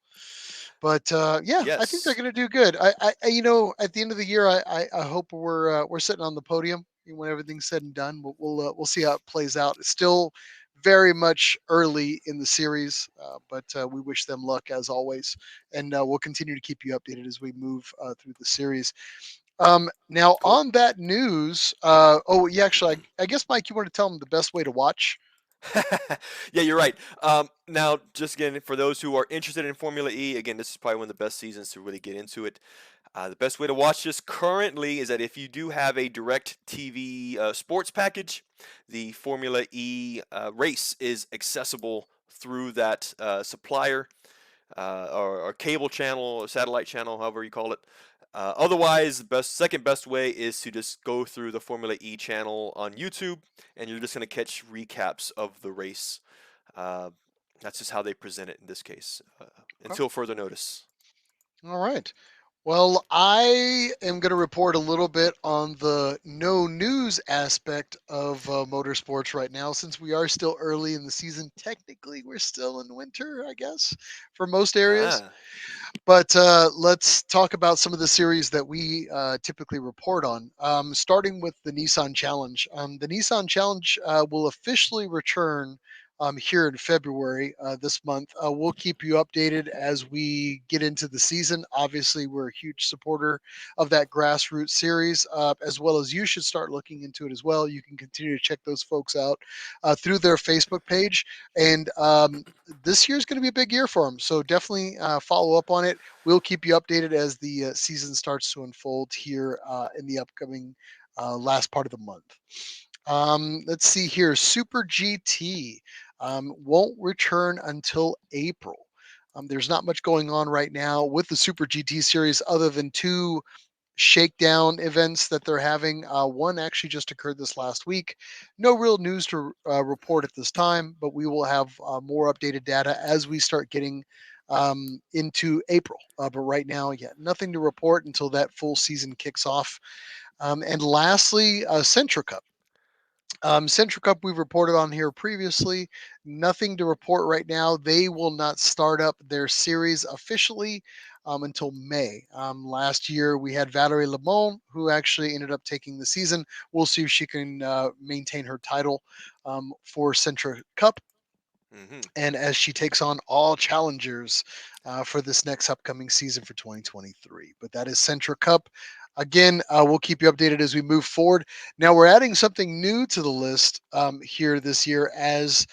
But yeah, I think they're yes. going to do good. At the end of the year, I hope we're sitting on the podium when everything's said and done. We'll see how it plays out. It's still very much early in the series, but we wish them luck as always, and we'll continue to keep you updated as we move through the series. Now Cool. on that news, oh yeah, actually, I guess Mike, you want to tell them the best way to watch? Yeah, you're right. Now, just again, for those who are interested in Formula E, again, this is probably one of the best seasons to really get into it. The best way to watch this currently is that if you do have a direct TV sports package, the Formula E race is accessible through that supplier or cable channel or satellite channel, however you call it. Otherwise, the second best way is to just go through the Formula E channel on YouTube, and you're just going to catch recaps of the race. Uh, that's just how they present it in this case, Okay. until further notice. All right. Well, I am going to report a little bit on the no news aspect of motorsports right now, since we are still early in the season. Technically, we're still in winter, I guess, for most areas. Ah, But let's talk about some of the series that we typically report on. Starting with the Nissan Challenge. The Nissan Challenge will officially return here in February this month. We'll keep you updated as we get into the season. Obviously, we're a huge supporter of that grassroots series, as well as you should start looking into it as well. You can continue to check those folks out through their Facebook page. And this year is going to be a big year for them. So definitely follow up on it. We'll keep you updated as the season starts to unfold here in the upcoming last part of the month. Let's see here. Super GT won't return until April. There's not much going on right now with the Super GT series other than two shakedown events that they're having. One actually just occurred this last week. No real news to report at this time, but we will have more updated data as we start getting into April. But right now, yeah, nothing to report until that full season kicks off. And lastly, Centra Cup. Central Cup we've reported on here previously. Nothing to report right now. They will not start up their series officially until May. Last year we had Valerie Lemon, who actually ended up taking the season. We'll see if she can maintain her title for Central Cup mm-hmm. and as she takes on all challengers for this next upcoming season for 2023. But that is Central Cup. Again, we'll keep you updated as we move forward. Now, we're adding something new to the list here this year. As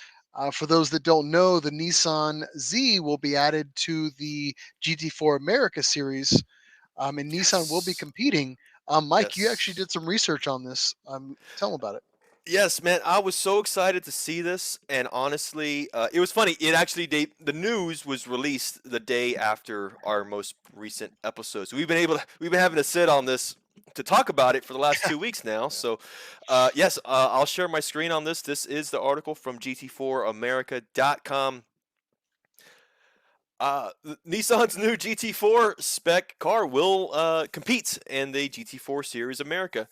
for those that don't know, the Nissan Z will be added to the GT4 America series, and Nissan will be Yes, competing. Mike, you actually yes. did some research on this. Tell them about it. Yes, man, I was so excited to see this, and honestly, it was funny. It actually the news was released the day after our most recent episode, so we've been having to sit on this to talk about it for the last 2 weeks now. Yeah. So, yes, I'll share my screen on this. This is the article from GT4America.com. Nissan's new GT4 spec car will compete in the GT4 Series America.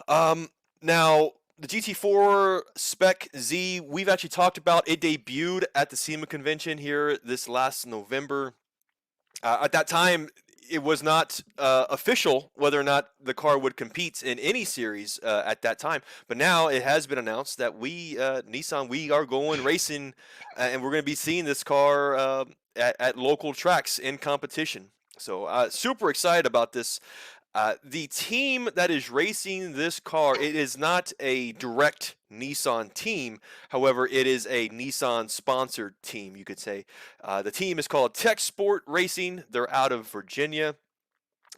Um, Now the GT4 Spec Z, we've actually talked about. It debuted at the SEMA convention here this last November. At that time, it was not official whether or not the car would compete in any series at that time. But now it has been announced that Nissan, we are going racing, and we're going to be seeing this car at local tracks in competition. So super excited about this. The team that is racing this car, it is not a direct Nissan team. However, it is a Nissan sponsored team, you could say. The team is called Tech Sport Racing. They're out of Virginia.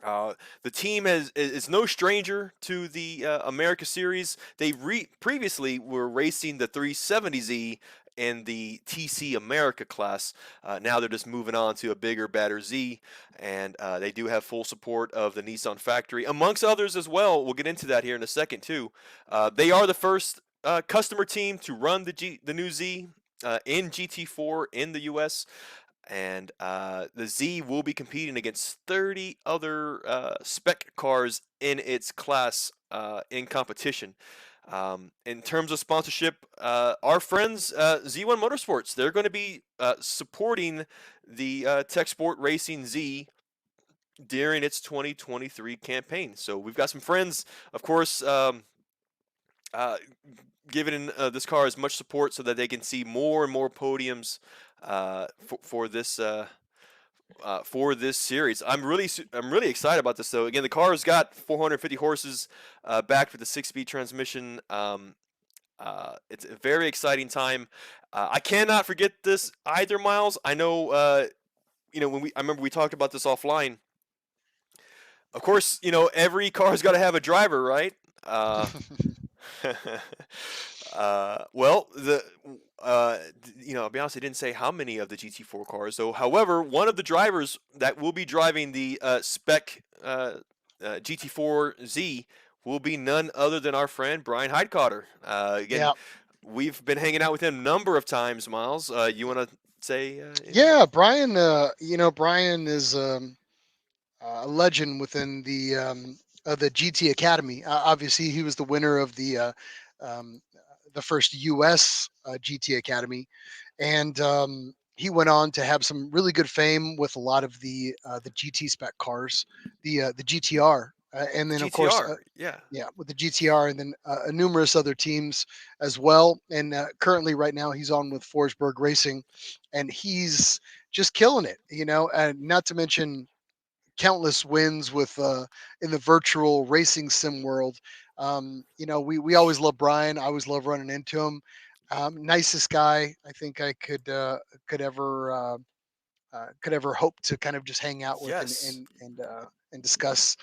Uh, the team is no stranger to the America Series. They previously were racing the 370Z in the TC America class. Now they're just moving on to a bigger, better Z, and they do have full support of the Nissan factory, amongst others as well. We'll get into that here in a second too. They are the first customer team to run the new Z in GT4 in the U.S. And the Z will be competing against 30 other spec cars in its class in competition. In terms of sponsorship, our friends Z1 Motorsports, they're going to be supporting the Tech Sport Racing Z during its 2023 campaign. So we've got some friends, of course, uh, giving this car as much support so that they can see more and more podiums for this series. I'm really excited about this though. Again, the car's got 450 horses, backed with a 6-speed transmission. It's a very exciting time. I cannot forget this either, Miles. I know, I remember we talked about this offline. Of course, every car's got to have a driver, right? Well, I'll be honest, I didn't say how many of the GT4 cars. So, however, one of the drivers that will be driving the spec GT4Z will be none other than our friend Brian Highscore. Again, Yeah. we've been hanging out with him a number of times. Miles, you want to say anything? Yeah, Brian. Brian is a legend within the GT Academy. Obviously, he was the winner of um, the first U.S. GT Academy, and he went on to have some really good fame with a lot of the GT spec cars, the GTR, and The then of course, GTR, yeah, yeah, with the GTR, and then numerous other teams as well. And currently, right now, he's on with Forsberg Racing, and he's just killing it. And not to mention countless wins with in the virtual racing sim world. We always love Brian. I always love running into him. Nicest guy I think I could ever could ever hope to kind of just hang out with yes, and discuss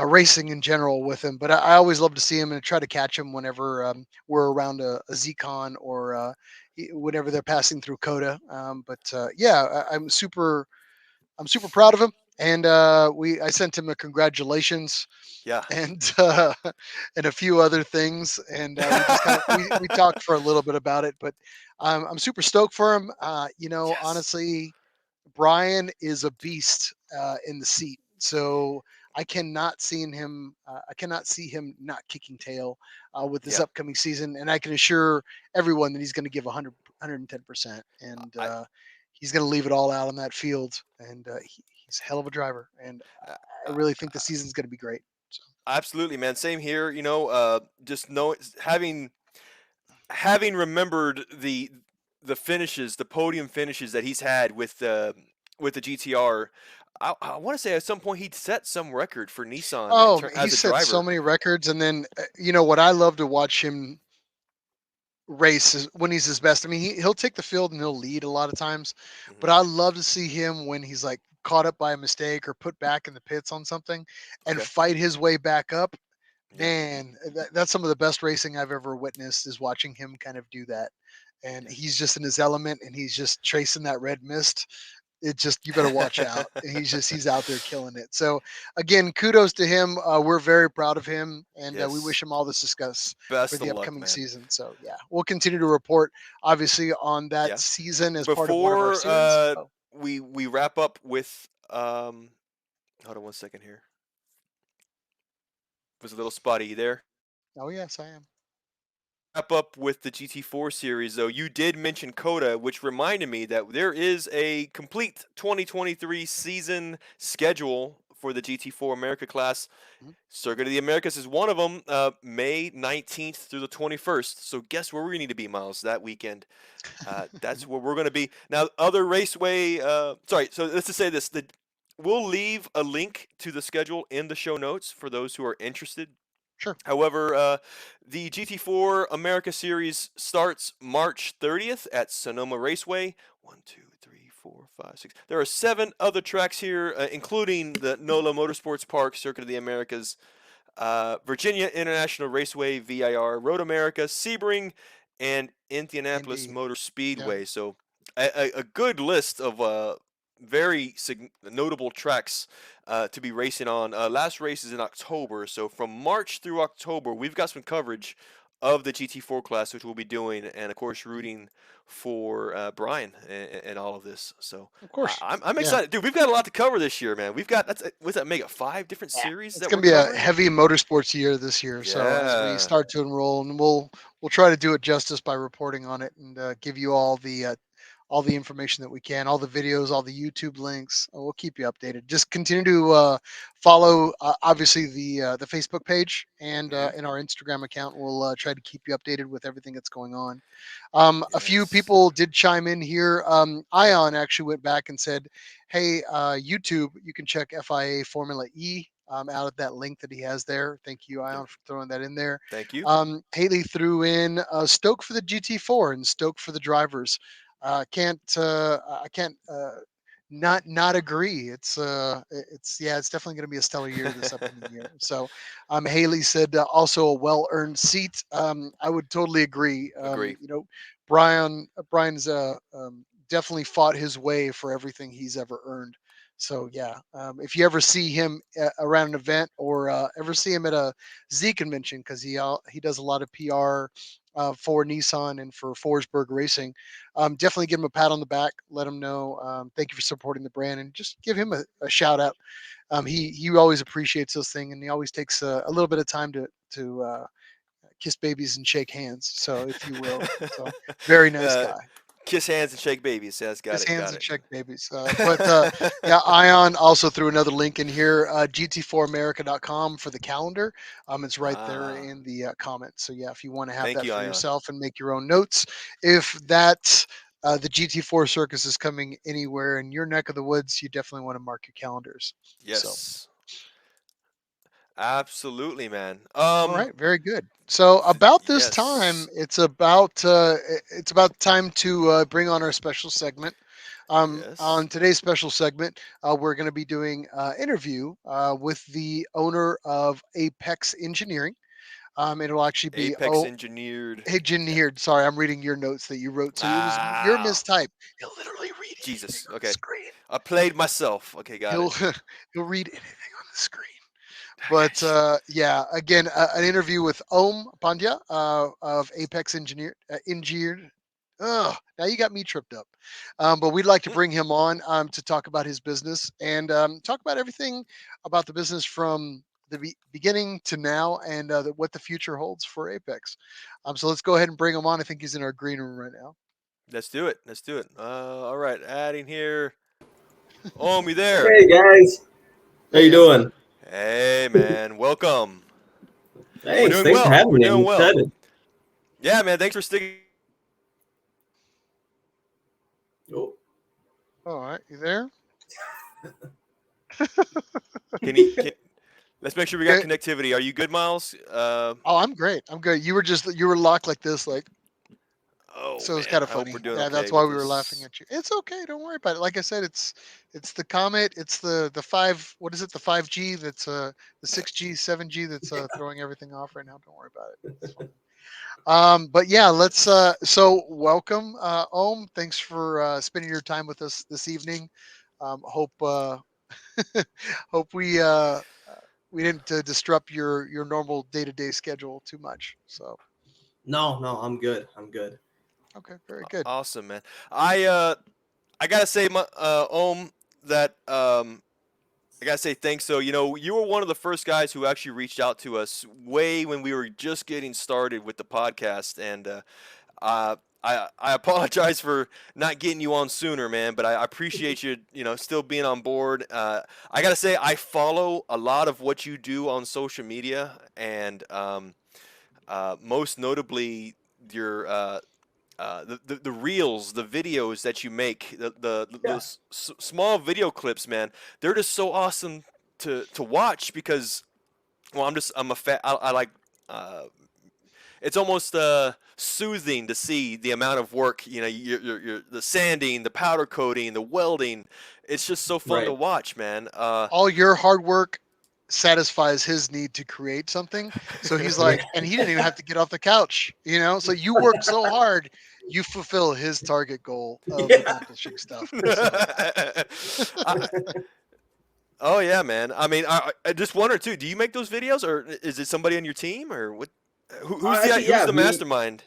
racing in general with him. But I always love to see him and try to catch him whenever we're around a ZCon or whenever they're passing through Coda. But I'm super proud of him, and I sent him a congratulations yeah. and and a few other things, and we just kind of we talked for a little bit about it. But I'm super stoked for him. Yes. Honestly, Brian is a beast in the seat, so I cannot see him not kicking tail with this Yeah. upcoming season, and I can assure everyone that he's going to give 110%, and I, he's going to leave it all out on that field. And he's a hell of a driver, and I, I really think the season's going to be great. So. Absolutely, man. Same here. Just know having remembered the finishes, the podium finishes that he's had with the GTR. I want to say at some point he'd set some record for Nissan Oh, he as a set so driver. many records, and then what I love to watch him race is when he's his best. I mean, he'll take the field and he'll lead a lot of times, but Hmm. I love to see him when he's like caught up by a mistake or put back in the pits on something and Okay. fight his way back up. Yeah. Man, that's some of the best racing I've ever witnessed is watching him kind of do that. And he's just in his element and he's just tracing that red mist. It just, you better watch out. And he's out there killing it. So again, kudos to him. We're very proud of him, and we Yes. wish him all the success for Best of the luck, upcoming man. season. So yeah, we'll continue to report obviously on that Yeah. season as part of one of our Before series. Oh, we wrap up with hold on one second here. Was a little spotty there. oh yes, I am. Wrap up with the GT4 series, though, you did mention Coda, which reminded me that there is a complete 2023 season schedule for the GT4 America class. Mhm. Circuit of the Americas is one of them, May 19th through the 21st. So, guess where we need to be, Miles, that weekend? That's where we're going to be. Now, other raceway, sorry, so let's just say this we'll leave a link to the schedule in the show notes for those who are interested. Sure. However, the GT4 America Series starts March 30th at Sonoma Raceway. One, two, three, four, five, six. There are 7 other tracks here, including the NOLA Motorsports Park Circuit of the Americas, Virginia International Raceway, VIR, Road America, Sebring, and Indianapolis Indeed. Motor Yeah. Speedway. So a good list of very notable tracks to be racing on. Last race is in October, so from March through October, we've got some coverage of the GT4 class, which we'll be doing, and of course rooting for Brian and all of this. So Of course. I'm Yeah. excited, dude. We've got a lot to cover this year, man. We've got what's that make it 5 different Yeah. series It's that going we're to be a covering? heavy motorsports year this year. So as we Yeah, start to enroll, and we'll try to do it justice by reporting on it and give you all the information that we can, all the videos, all the YouTube links. We'll keep you updated. Just continue to follow, obviously the Facebook page hmm and our Instagram account. We'll try to keep you updated with everything that's going on. A few yes, people did chime in here. Ion actually went back and said, "Hey, YouTube, you can check FIA Formula E." Out of that link that he has there. Thank you, yep. Ion, for throwing that in there. Thank you. Haley threw in Stoke for the GT4 and Stoke for the drivers. I can't not agree. It's yeah, it's definitely going to be a stellar year this upcoming year. So, Haley said also a well earned seat. I would totally agree. Agree. Brian's definitely fought his way for everything he's ever earned. So yeah, if you ever see him around an event or ever see him at a Z convention, because he does a lot of PR for Nissan and for Forsberg Racing, definitely give him a pat on the back. Let him know thank you for supporting the brand, and just give him a shout out. He always appreciates those things, and he always takes a little bit of time to kiss babies and shake hands. So if you will, so very nice uh, guy. Kiss hands and shake babies. Yes, got Kiss it. hands Got and it. check babies. Yeah, Ion also threw another link in here, GT4America.com for the calendar. It's right there Ah, in the comments. So yeah, if you want to have thank that you, for Ion. yourself and make your own notes, if that the GT4 circus is coming anywhere in your neck of the woods, you definitely want to mark your calendars. So. Yes, absolutely, man. All right, very good. So about this time, Yes, it's about time to bring on our special segment. yes. On today's special segment, we're going to be doing interview with the owner of Apex Engineering. It'll actually be Apex engineered. Yeah. engineered. Sorry, I'm reading your notes that you wrote, so it was your Ah, mistype. He'll literally read anything Jesus. on the Okay, screen. I played myself. Okay, got He'll it. he'll read anything on the screen. But Daggett. yeah, again, an interview with Ohm Pandya of Apex Engineered. Ugh, now you got me tripped up. But we'd like to bring him on to talk about his business and talk about everything about the business from the beginning to now and what the future holds for Apex. So let's go ahead and bring him on. I think he's in our green room right now. Let's do it. Let's do it. All right, adding here. Oh, me there. Hey guys, how you Hey, Ohm. doing? Hey, man. Welcome. We're Thanks, doing thanks for well. having We're me. I'm doing well. excited. Yeah, man. Thanks for sticking. Oh, All right, you there? Can let's make sure we got Okay. connectivity. Are you good, Miles? Oh, I'm great. I'm good. You were locked like this, like. Oh So it's man. kind of I hope we're funny. doing Yeah, okay that's why with we were laughing this. at you. It's okay, don't worry about it. Like I said, it's the Comet, it's the five. What is it? The 5G that's the 6G, 7G that's throwing everything off right now. Don't worry about it. It's fine. But yeah, let's. So welcome, Ohm. Thanks for spending your time with us this evening. Hope hope we didn't disrupt your normal day to day schedule too much. So no, no, I'm good. I'm good. okay, very good. Awesome, man. I gotta say, my that I gotta say thanks. So, you were one of the first guys who actually reached out to us way when we were just getting started with the podcast, and I apologize for not getting you on sooner, man. But I appreciate you, still being on board. I gotta say, I follow a lot of what you do on social media, and most notably your the reels, the videos that you make, Yeah. those small video clips, man, they're just so awesome to watch because, well, I'm a fan. I like. Uh, it's almost soothing to see the amount of work. You know, the sanding, the powder coating, the welding. It's just so fun to Right. watch, man. All your hard work satisfies his need to create something. So he's Yeah. like, and he didn't even have to get off the couch, you know? So you work so hard, you fulfill his target goal of Yeah. accomplishing stuff. So I, oh yeah, man. I mean, just one or two. Do you make those videos, or is it somebody on your team, or what? Actually, Who's yeah, the me. mastermind?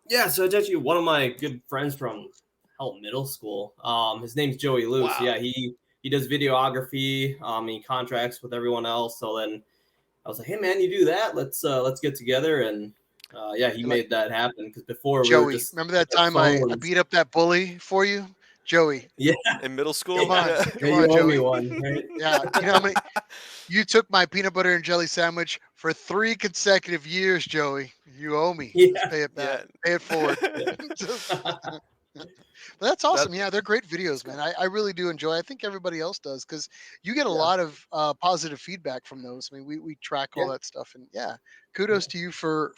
Yeah, so it's actually one of my good friends from middle school. His name's Joey Luce. Wow. Yeah, he does videography. He contracts with everyone else. So then I was like, hey man, you do that? Let's get together. And yeah, he you're like, made that happen because before we were Joey, just remember with that our time I phones. beat up that bully for you? Joey, Yeah, In middle come school? yeah, on. Yeah. yeah. Come You on, owe me Joey. one, right? Yeah. You know how many you took my peanut butter and jelly sandwich for 3 consecutive years, Joey. You owe me. Just Yeah, pay it back. Yeah. Pay it forward. yeah, Just But that's That awesome. Yeah, they're great videos, man. I really do enjoy. I think everybody else does because you get a yeah, lot of positive feedback from those. I mean, we track all yeah, that stuff, and yeah, yeah, kudos to you for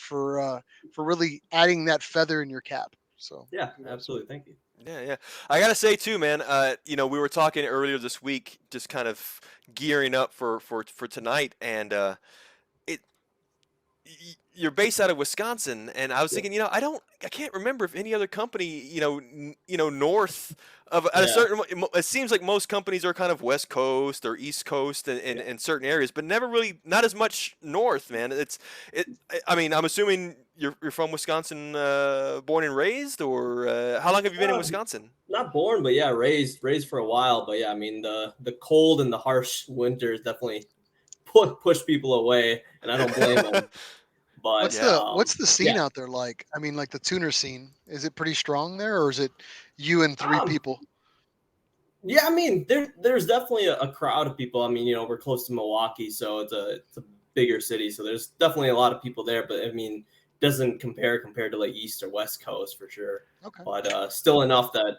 really adding that feather in your cap. So yeah. kudos. Absolutely, thank you. yeah, yeah. I gotta say too, man. You know, we were talking earlier this week, just kind of gearing up for tonight, and it you're based out of Wisconsin, and I was Yeah, thinking, you know, I can't remember if any other company, north of at a yeah, certain. It seems like most companies are kind of West Coast or East Coast yeah. in certain areas, but never really, not as much north, man. It. I mean, I'm assuming you're from Wisconsin, born and raised, or how long have you been in Uh, Wisconsin? Not born, but yeah, raised for a while. But yeah, I mean the cold and the harsh winters definitely push people away, and I don't blame them. But Yeah. What's the yeah, scene out there like? I mean, like the tuner scene. Is it pretty strong there, or is it you and three um, people? yeah. I mean, there's definitely a crowd of people. I mean, we're close to Milwaukee, so it's a bigger city, so there's definitely a lot of people there. But I mean, doesn't compared to like East or West Coast for sure. Okay. But still enough that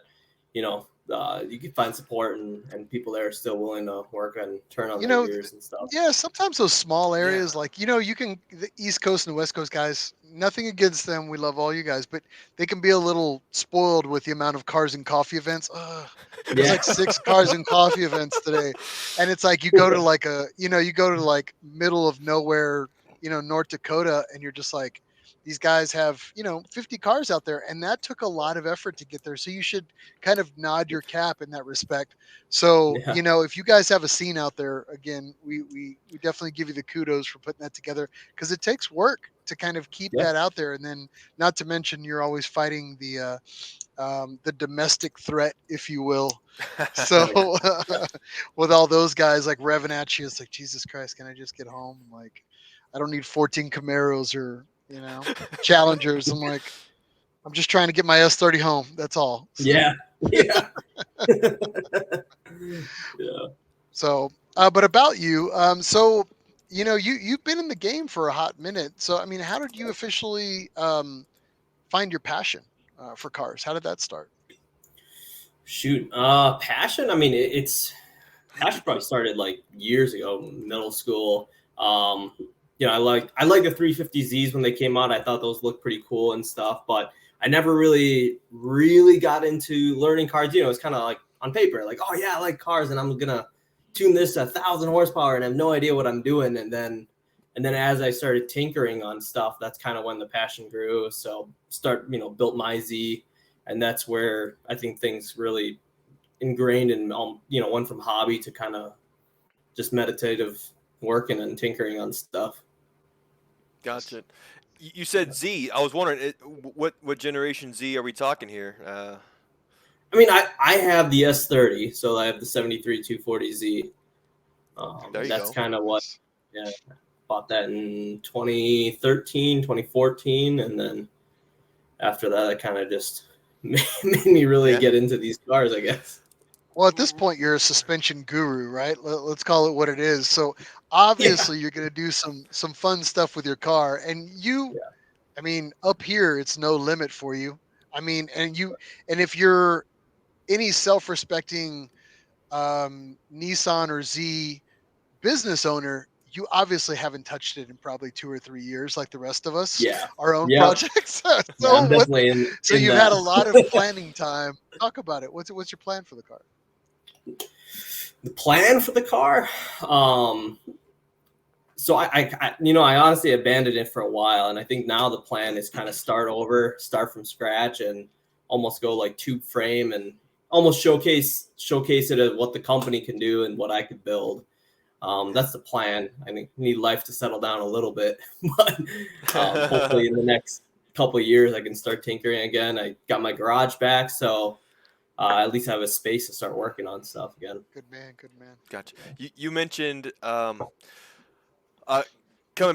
you can find support and people there are still willing to work and turn on You their know, gears and stuff. yeah, sometimes those small Yeah. areas, like, you can, the East Coast and the West Coast guys, nothing against them. We love all you guys, but they can be a little spoiled with the amount of cars and coffee events. There's Yeah. like 6 cars and coffee events today. And it's like you go to like you go to like middle of nowhere, North Dakota, and you're just like, these guys have, 50 cars out there. And that took a lot of effort to get there. So you should kind of nod your cap in that respect. So, Yeah. if you guys have a scene out there, again, we definitely give you the kudos for putting that together because it takes work to kind of keep Yeah. that out there. And then, not to mention, you're always fighting the domestic threat, if you will. So, Right. Yeah. with all those guys like revving at you, it's like, Jesus Christ, can I just get home? Like, I don't need 14 Camaros or, Challengers. I'm like, I'm just trying to get my S30 home. That's all. So, Yeah. Yeah. Yeah. So, but about you, so you've been in the game for a hot minute. So, I mean, how did you officially find your passion for cars? How did that start? Shoot. Passion. I mean, it's passion probably started like years ago, middle school. I like the 350Zs when they came out. I thought those looked pretty cool and stuff, but I never really got into learning cars. It's kind of like on paper, like, oh yeah, I like cars, and I'm gonna tune this to 1,000 horsepower, and I have no idea what I'm doing. And then as I started tinkering on stuff, that's kind of when the passion grew. So built my Z, and that's where I think things really ingrained in, went from hobby to kind of just meditative working and tinkering on stuff. Gotcha. You said Z. I was wondering, what generation Z are we talking here? I mean, I have the S30, so I have the 73 240Z. There And you that's go. kind of what, Nice. yeah, bought that in 2013, 2014. And then after that, I kind of just made me really Yeah. get into these cars, I guess. Well, at this point, you're a suspension guru, right? Let's call it what it is. So, Yeah. obviously, you're going to do some fun stuff with your car, and Yeah. I mean, up here, it's no limit for you. I mean, and if you're any self-respecting Nissan or Z business owner, you obviously haven't touched it in probably 2 or 3 years, like the rest of us, Yeah. our own Yep. projects. Yeah, So I'm what? definitely So in you've had that. a lot of planning time. Talk about it. What's your plan for the car? The plan for the car, so I honestly abandoned it for a while, and I think now the plan is kind of start from scratch, and almost go like tube frame and almost showcase it as what the company can do and what I could build. That's the plan. I need life to settle down a little bit, but hopefully in the next couple of years I can start tinkering again. I got my garage back, so at least I have a space to start working on stuff again. Good man. Good man. Gotcha. You mentioned coming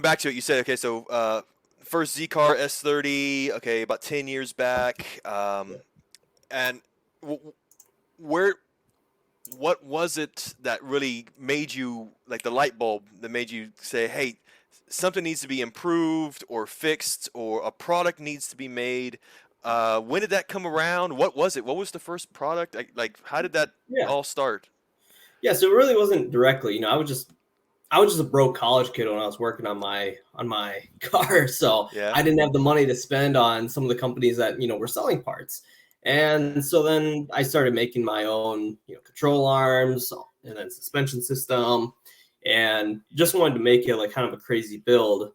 back to it. You said okay, so first Z car S30. Okay, about 10 years back. And where what was it that really made you like the light bulb that made you say, hey, something needs to be improved or fixed or a product needs to be made? When did that come around? What was it? What was the first product? Like how did that Yeah. all start? Yeah, so it really wasn't directly. I was just a broke college kid when I was working on my car, so Yeah. I didn't have the money to spend on some of the companies that were selling parts. And so then I started making my own, control arms and then suspension system, and just wanted to make it like kind of a crazy build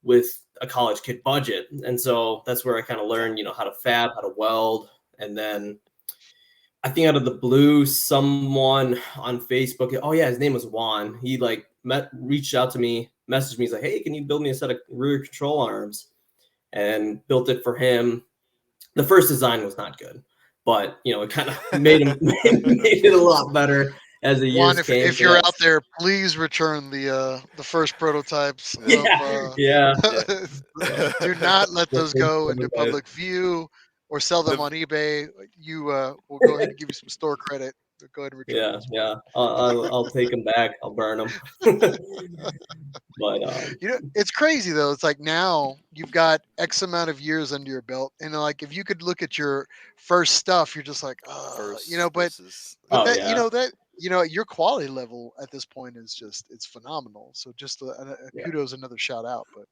with a college kid budget. And so that's where I kind of learned, how to fab, how to weld, and then I think out of the blue, someone on Facebook, oh yeah, his name was Juan. He reached out to me, messaged me. He's like, hey, can you build me a set of rear control arms? And built it for him. The first design was not good, but it kind of made it a lot better as the Juan, years came. if you're out there, please return the first prototypes Yeah, of. yeah. Yeah. Do not let those go into Everybody- public view or sell them The on eBay. You will go ahead and give you some store credit. Go ahead and return Yeah, those. yeah. I'll take them back. I'll burn them. But It's crazy though. It's like now you've got X amount of years under your belt, and like if you could look at your first stuff, you're just like, first but versus oh that yeah, your quality level at this point is just it's phenomenal. So just a yeah, kudos, another shout out. But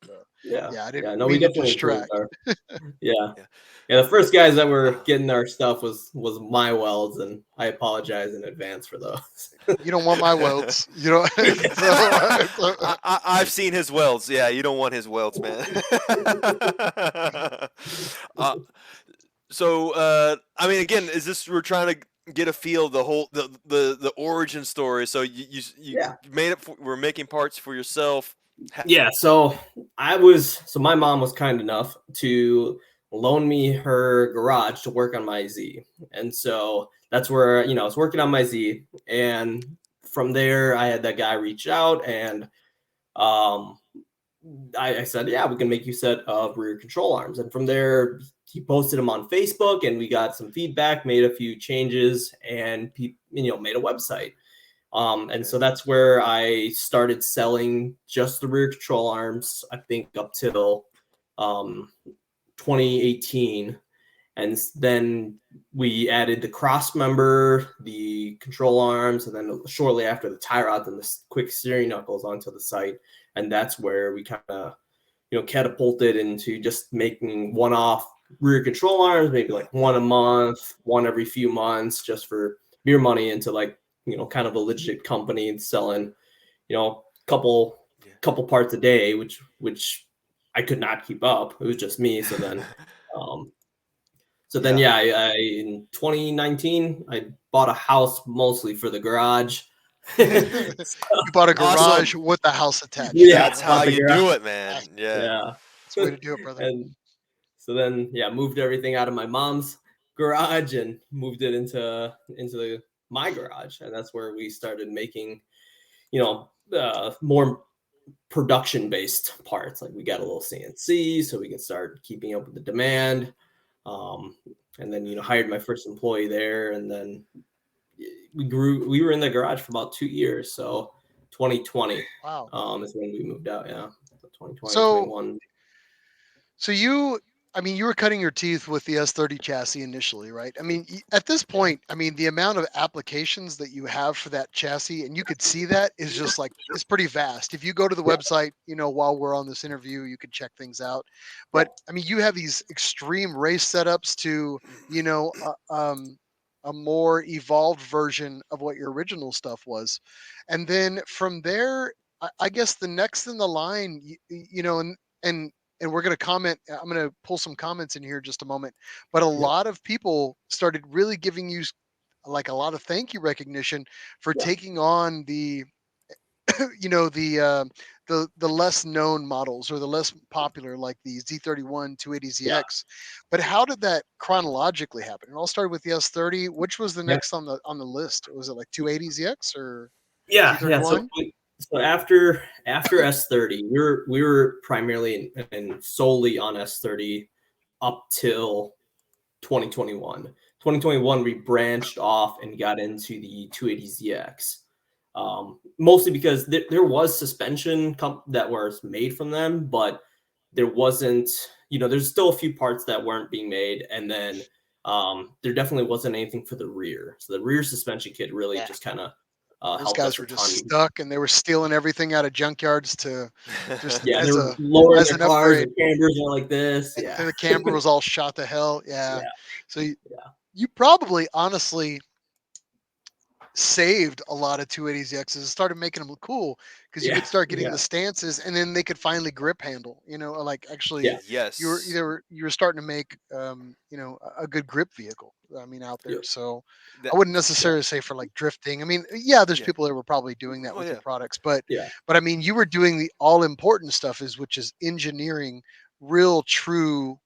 yeah, yeah, I yeah. didn't No, we mean to definitely improved distract. our. Yeah, yeah. yeah. The first guys that were Uh, getting our stuff was my welds, and I apologize in advance for those. You don't want my welds. You know. I've seen his welds. Yeah, you don't want his welds, man. uh, I mean, again, is this we're trying to get a feel of the whole the origin story? So you Yeah. made it. We're making parts for yourself. Yeah, so my mom was kind enough to loan me her garage to work on my Z. And so that's where, I was working on my Z. And from there, I had that guy reach out, and um, I said, yeah, we can make you a set of rear control arms. And from there, he posted them on Facebook, and we got some feedback, made a few changes, and made a website. And so that's where I started selling just the rear control arms, I think up till 2018. And then we added the cross member, the control arms, and then shortly after the tie rods and the quick steering knuckles onto the site. And that's where we kind of, catapulted into just making one-off rear control arms, maybe like one a month, one every few months, just for beer money, into like, kind of a legit company and selling, couple parts a day, which I could not keep up. It was just me. So then, I in 2019, I bought a house mostly for the garage. You bought a garage Awesome. with the house attached. Yeah, That's how bought the you garage. do it, man. Yeah. Yeah. That's the way to do it, brother. And so then, moved everything out of my mom's garage and moved it into my garage, and that's where we started making, more production based parts. Like we got a little CNC, so we can start keeping up with the demand. And then hired my first employee there, and then we grew. We were in the garage for about 2 years, so 2020 Wow. is when we moved out. Yeah, 2020, So 21. So you, I mean, you were cutting your teeth with the S30 chassis initially, right? I mean, at this point, I mean, the amount of applications that you have for that chassis, and you could see that is just like it's pretty vast. If you go to the Yeah, website, while we're on this interview, you can check things out. yeah, But I mean, you have these extreme race setups to, you know, a more evolved version of what your original stuff was, and then from there, I guess the next in the line, and and we're going to comment. I'm going to pull some comments in here in just a moment. But a yeah, lot of people started really giving you like a lot of thank you recognition for yeah, taking on the, the less known models or the less popular, like the Z31 yeah, 280ZX. But how did that chronologically happen? It all started with the S30. Which was the yeah. next on the list? Was it like 280ZX or Yeah. So, Z31? so after S30, we were primarily and solely on S30 up till 2021. 2021, we branched off and got into the 280ZX. Mostly because there was suspension that was made from them, but there wasn't, there's still a few parts that weren't being made. And then there definitely wasn't anything for the rear. So the rear suspension kit really Yeah. just kind of Those helped guys us a were just ton. stuck and they were stealing everything out of junkyards to just Yeah, they as were a lowering as their an cars, their upgrade. cambers are like this. And Yeah. the camber was all shot to hell. Yeah. Yeah. So Yeah. you probably honestly saved a lot of 280ZXs and started making them look cool because you Yeah. could start getting Yeah. the stances and then they could finally grip handle, like Yeah. actually Yes. you were starting to make a good grip vehicle, I mean, out there. Yeah. So That. I wouldn't Yeah. necessarily say for like drifting. I mean, yeah, there's Yeah. people that were probably doing that Oh with your yeah. products, but Yeah. I mean, you were doing the all important stuff, is which is engineering real true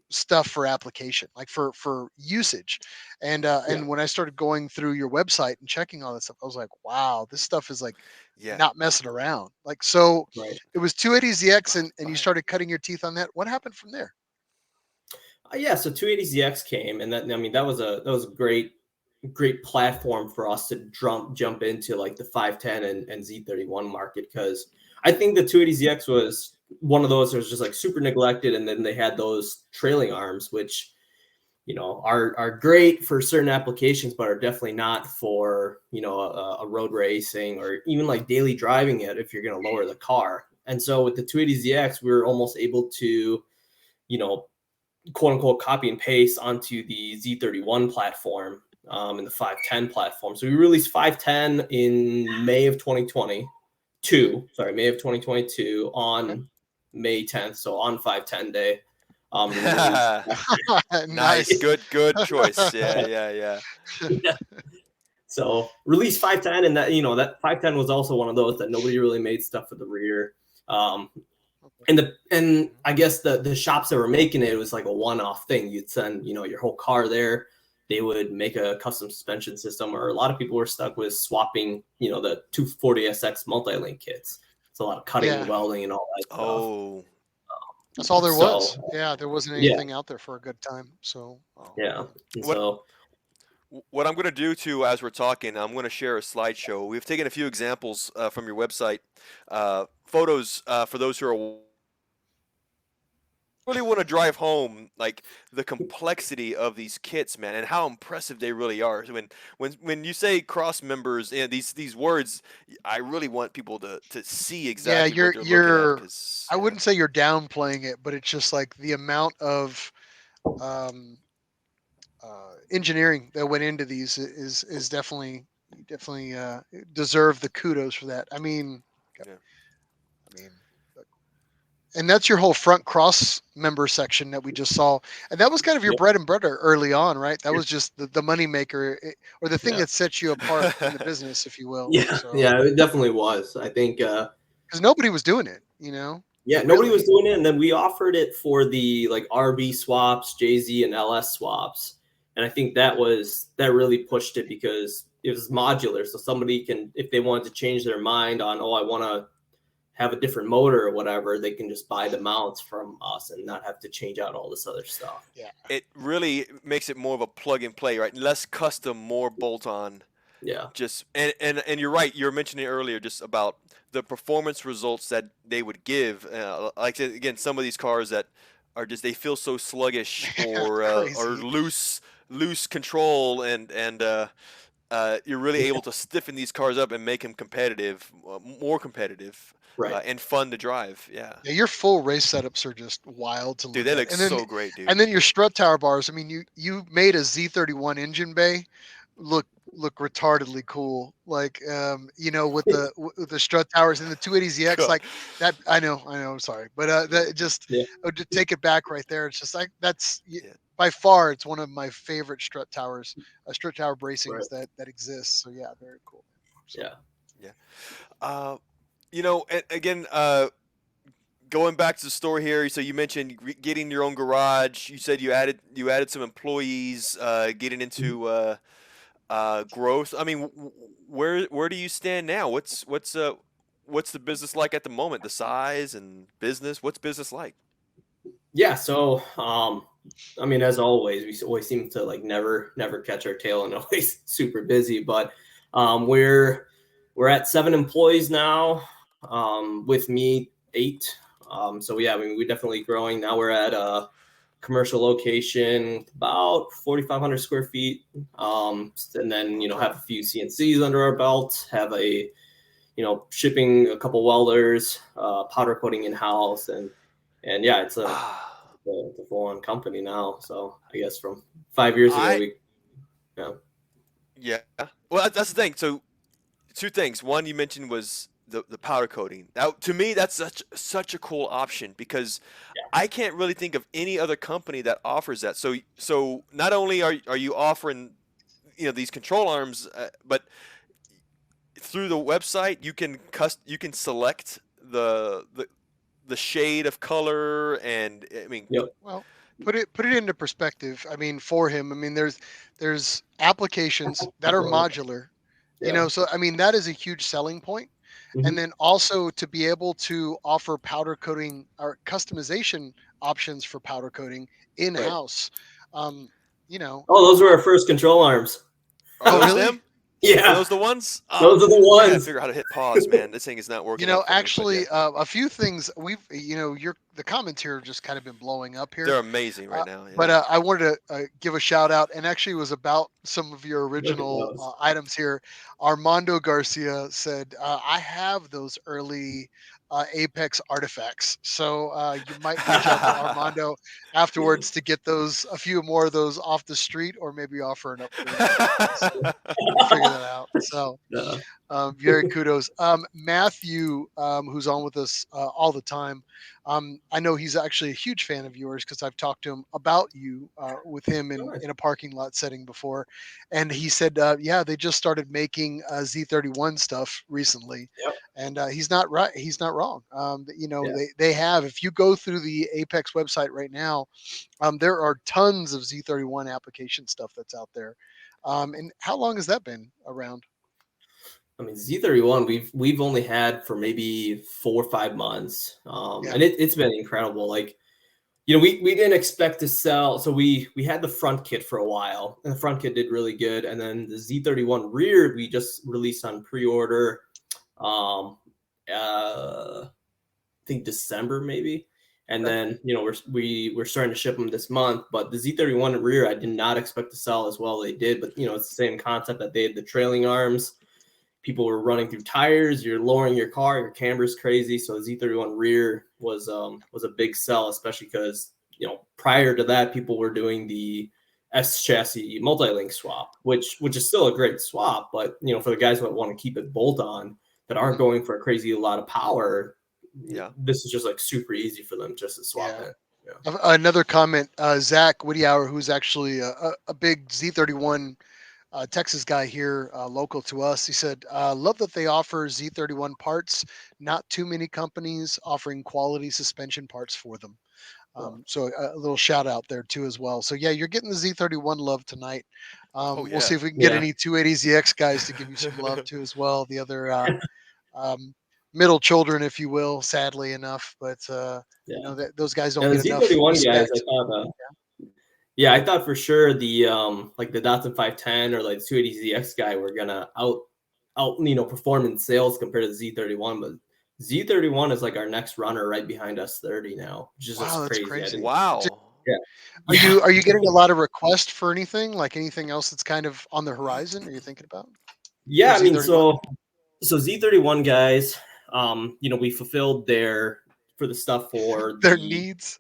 stuff for application, like for usage. Yeah. And when I started going through your website and checking all that stuff, I was like, wow, this stuff is like Yeah. not messing around. Like, so Right. it was 280ZX, and you Fire. started cutting your teeth on that. What happened from there? Yeah, so 280ZX came, and that was a great platform for us to jump into like the 510 and Z31 market, because I think the 280ZX was one of those that was just like super neglected, and then they had those trailing arms, which are great for certain applications, but are definitely not for a road racing or even like daily driving it if you're going to lower the car. And so with the 280ZX, we were almost able to you know quote unquote copy and paste onto the Z31 platform, and the 510 platform. So we released 510 in May of 2022. Sorry, May of 2022 Okay. on May 10th. So on 510 day, we released. Nice. Nice. Good choice. Yeah. Yeah. Yeah. So release 510, and that 510 was also one of those that nobody really made stuff for the rear. Um, and I guess the shops that were making it was like a one-off thing. You'd send your whole car there. They would make a custom suspension system, or a lot of people were stuck with swapping the 240SX multi-link kits. It's a lot of cutting, Yeah, welding, and all that stuff. Oh. that's all there So was. Yeah, there wasn't yeah, anything out there for a good time. So, oh yeah, man. and What so what I'm going to do too, as we're talking, I'm going to share a slideshow. We've taken a few examples from your website, photos for those who are really want to drive home like the complexity of these kits, man, and how impressive they really are. When you say cross members and these words, I really want people to see Yeah, exactly what they're looking at, because I yeah, wouldn't say you're downplaying it, but it's just like the amount of um engineering that went into these is definitely deserve the kudos for that. yeah, I mean, and that's your whole front cross member section that we just saw, and that was kind of your yep, bread and butter early on, right? That was just the money maker, or the thing yeah, that sets you apart in the business, if you will. yeah, So yeah, it definitely was. I think. because nobody was doing it, Yeah, nobody was really. doing it, and then we offered it for the like RB swaps, JZ and LS swaps, and I think that really pushed it because it was modular. So somebody can, if they wanted to change their mind on, oh, I want to have a different motor or whatever, they can just buy the mounts from us and not have to change out all this other stuff. Yeah, it really makes it more of a plug and play, right? Less custom, more bolt on. Yeah, Just and you're right. You were mentioning earlier just about the performance results that they would give. Like again, some of these cars that just they feel so sluggish or Crazy. loose control, and you're really able to stiffen these cars up and make them competitive, more competitive, Right. and fun to drive. Yeah, Yeah, your full race setups are just wild to dude, look they at. look so great, dude. And then your strut tower bars. I mean, you made a Z31 engine bay look retardedly cool. Like with the strut towers and the 280ZX, God. like that. I know. I'm sorry, but that just Yeah. to take it back right there. It's just like Yeah. by far it's one of my favorite strut tower Right. bracings that exists. So yeah, very cool. So Yeah. Yeah. Uh, again, going back to the store here, so you mentioned getting your own garage. You said you added some employees, getting Mhm. into growth. I mean, where do you stand now? What's the business like at the moment? The size and business. What's business like? Yeah. So, I mean, as always, we always seem to like never catch our tail and always super busy. But we're at 7 employees now. With me 8. So yeah, I mean, we're definitely growing. Now we're at a commercial location, about 4,500 square feet. And then okay. have a few CNCs under our belt. Have a shipping a couple welders, powder coating in house, and yeah, Ah, it's a full on company now. So I guess from 5 years ago, I yeah. yeah. Well, that's the thing. So 2 things. One you mentioned was the powder coating. Now, to me, that's such a cool option because I can't really think of any other company that offers that. So not only are you offering these control arms, but through the website you can select the shade of color, and I mean, Yep. Well, put it into perspective. I mean, for him, I mean, there's applications that are modular. Yeah. So I mean, that is a huge selling point. And Mhm. then also to be able to offer powder coating or customization options for powder coating in Right. house. Um, you know, Oh, those were our first control arms. are oh those really? them? Are Yeah, those the ones? those are the I gotta ones. figure out how to hit pause, man. This thing is not working out for me. But yeah, Actually, a few things the comments here have just kind of been blowing up here. they're amazing right now. But Yeah. I wanted to give a shout out, and actually it was about some of your Look at original those. items here. Armando Garcia said, "I have those early Apex artifacts, so you might reach out to Armando afterwards to get a few more of those off the street, or maybe offer an upgrade on that. So we'll figure that out." So Yeah. very kudos. Matthew, who's on with us all the time. I know he's actually a huge fan of yours because I've talked to him about you with him Nice. in a parking lot setting before. And he said, yeah, they just started making Z31 stuff recently. Yep. And he's not right. He's not wrong. Yeah. They have, if you go through the Apex website right now, there are tons of Z31 application stuff that's out there. And how long has that been around? I mean, Z31, we've only had for maybe 4 or 5 months, Yeah. and it's been incredible. Like, we didn't expect to sell. So we had the front kit for a while, and the front kit did really good. And then the Z31 rear we just released on pre-order. I think December maybe. And Okay. then we're starting to ship them this month. But the Z31 rear I did not expect to sell as well. They did, but it's the same concept that they had the trailing arms. People were running through tires. You're lowering your car. Your camber's crazy. So the Z31 rear was a big sell, especially because prior to that, people were doing the S chassis multi-link swap, which is still a great swap, but for the guys that want to keep it bolt on that aren't Mhm. going for a crazy lot of power, Yeah. this is just like super easy for them just to swap Yeah. in. Yeah. Another comment, Zach Whittiauer, who's actually a big Z31 Texas guy here, local to us. He said, "Love that they offer Z31 parts. Not too many companies offering quality suspension parts for them." Well, So a little shout out there too as well. So yeah, you're getting the Z31 love tonight. Oh We'll see yeah. if we can get yeah. any 280ZX guys to give you some love too as well. The other um, middle children, if you will, sadly enough, but Yeah. those guys don't And the get enough Z31 guys, I respect. thought yeah, I thought for sure the like the Datsun 510 or like 280ZX guy were gonna out perform in sales compared to the Z31, but Z31 is like our next runner right behind S30 now, which is just Wow, that's crazy. I crazy. didn't, Wow. yeah. Are Yeah. you getting a lot of requests for anything? Like anything else that's kind of on the horizon? Are you thinking about for Yeah, I mean, Z31? so Z31 guys, we fulfilled for the stuff for Their the needs.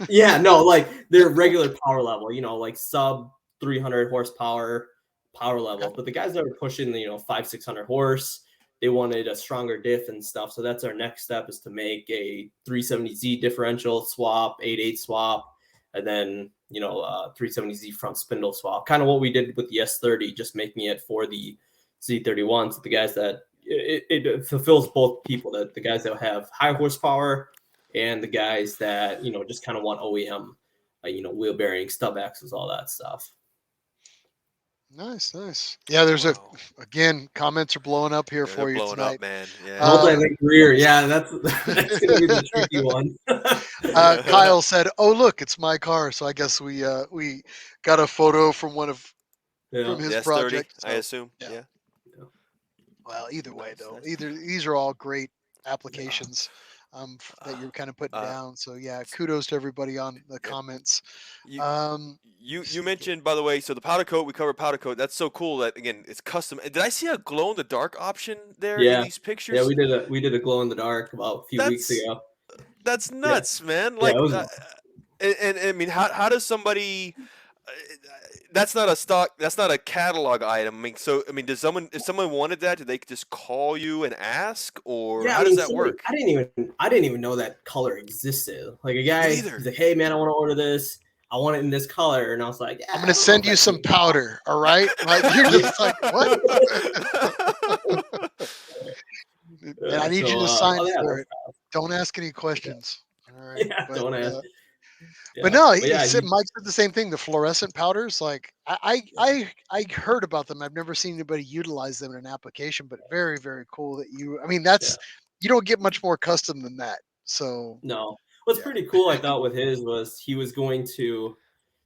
yeah, no, like their regular power level, like sub 300 horsepower power Okay. levels. But the guys that were pushing the 500-600 horse, they wanted a stronger diff and stuff. So that's our next step, is to make a 370Z differential swap, 8.8 swap, and then 370Z front spindle swap. Kind of what we did with the S30, just making it for the Z31. So the guys that it fulfills both people, that the guys that have high horsepower and the guys that just kind of want OEM, wheel bearing, stub axles, all that stuff. Nice, nice. Yeah, there's Wow. again, comments are blowing up here They're for you blowing up, tonight. man. Yeah. Multi-link career, yeah, that's gonna be the tricky one. Kyle said, "Oh, look, it's my car." So I guess we got a photo from Yeah, his The S30, project. I So assume. yeah. Yeah. Well, either way nice, though, nice. these are all great Yeah. applications that you're kind of putting Uh, down. So yeah, kudos to everybody on the yep. comments. You Let's you see here. mentioned, by the way, so the powder coat, we covered powder coat. That's so cool that, again, it's custom. And did I see a glow in the dark option there in Yeah, these yeah, pictures? we did a glow in the dark about a few weeks That's ago. that's Yeah, nuts, man. yeah, Like, it was and I mean, how does somebody? uh, That's not a stock. That's not a catalog item. I mean, so I mean, does someone, if someone wanted that, do they just call you and ask, or yeah. I how does mean, that somebody, work? I didn't even know that color existed. Like a Me guy, he's neither. like, "Hey man, I want to order this. I want it in this color," and I was like, I'm "Yeah, gonna I don't know send if you that's some gonna go well." powder. All right, like you're Yeah. just like what? And I need you So, to sign yeah, for it. Don't ask any questions. All right, yeah, but don't ask. but Yeah, no, but yeah, Mike said the same thing. The fluorescent powders, like I heard about them. I've never seen anybody utilize them in an application, but very very cool that you. I mean, yeah. you don't get much more custom than that. So No. What's yeah. pretty cool, I thought, with his was he was going to.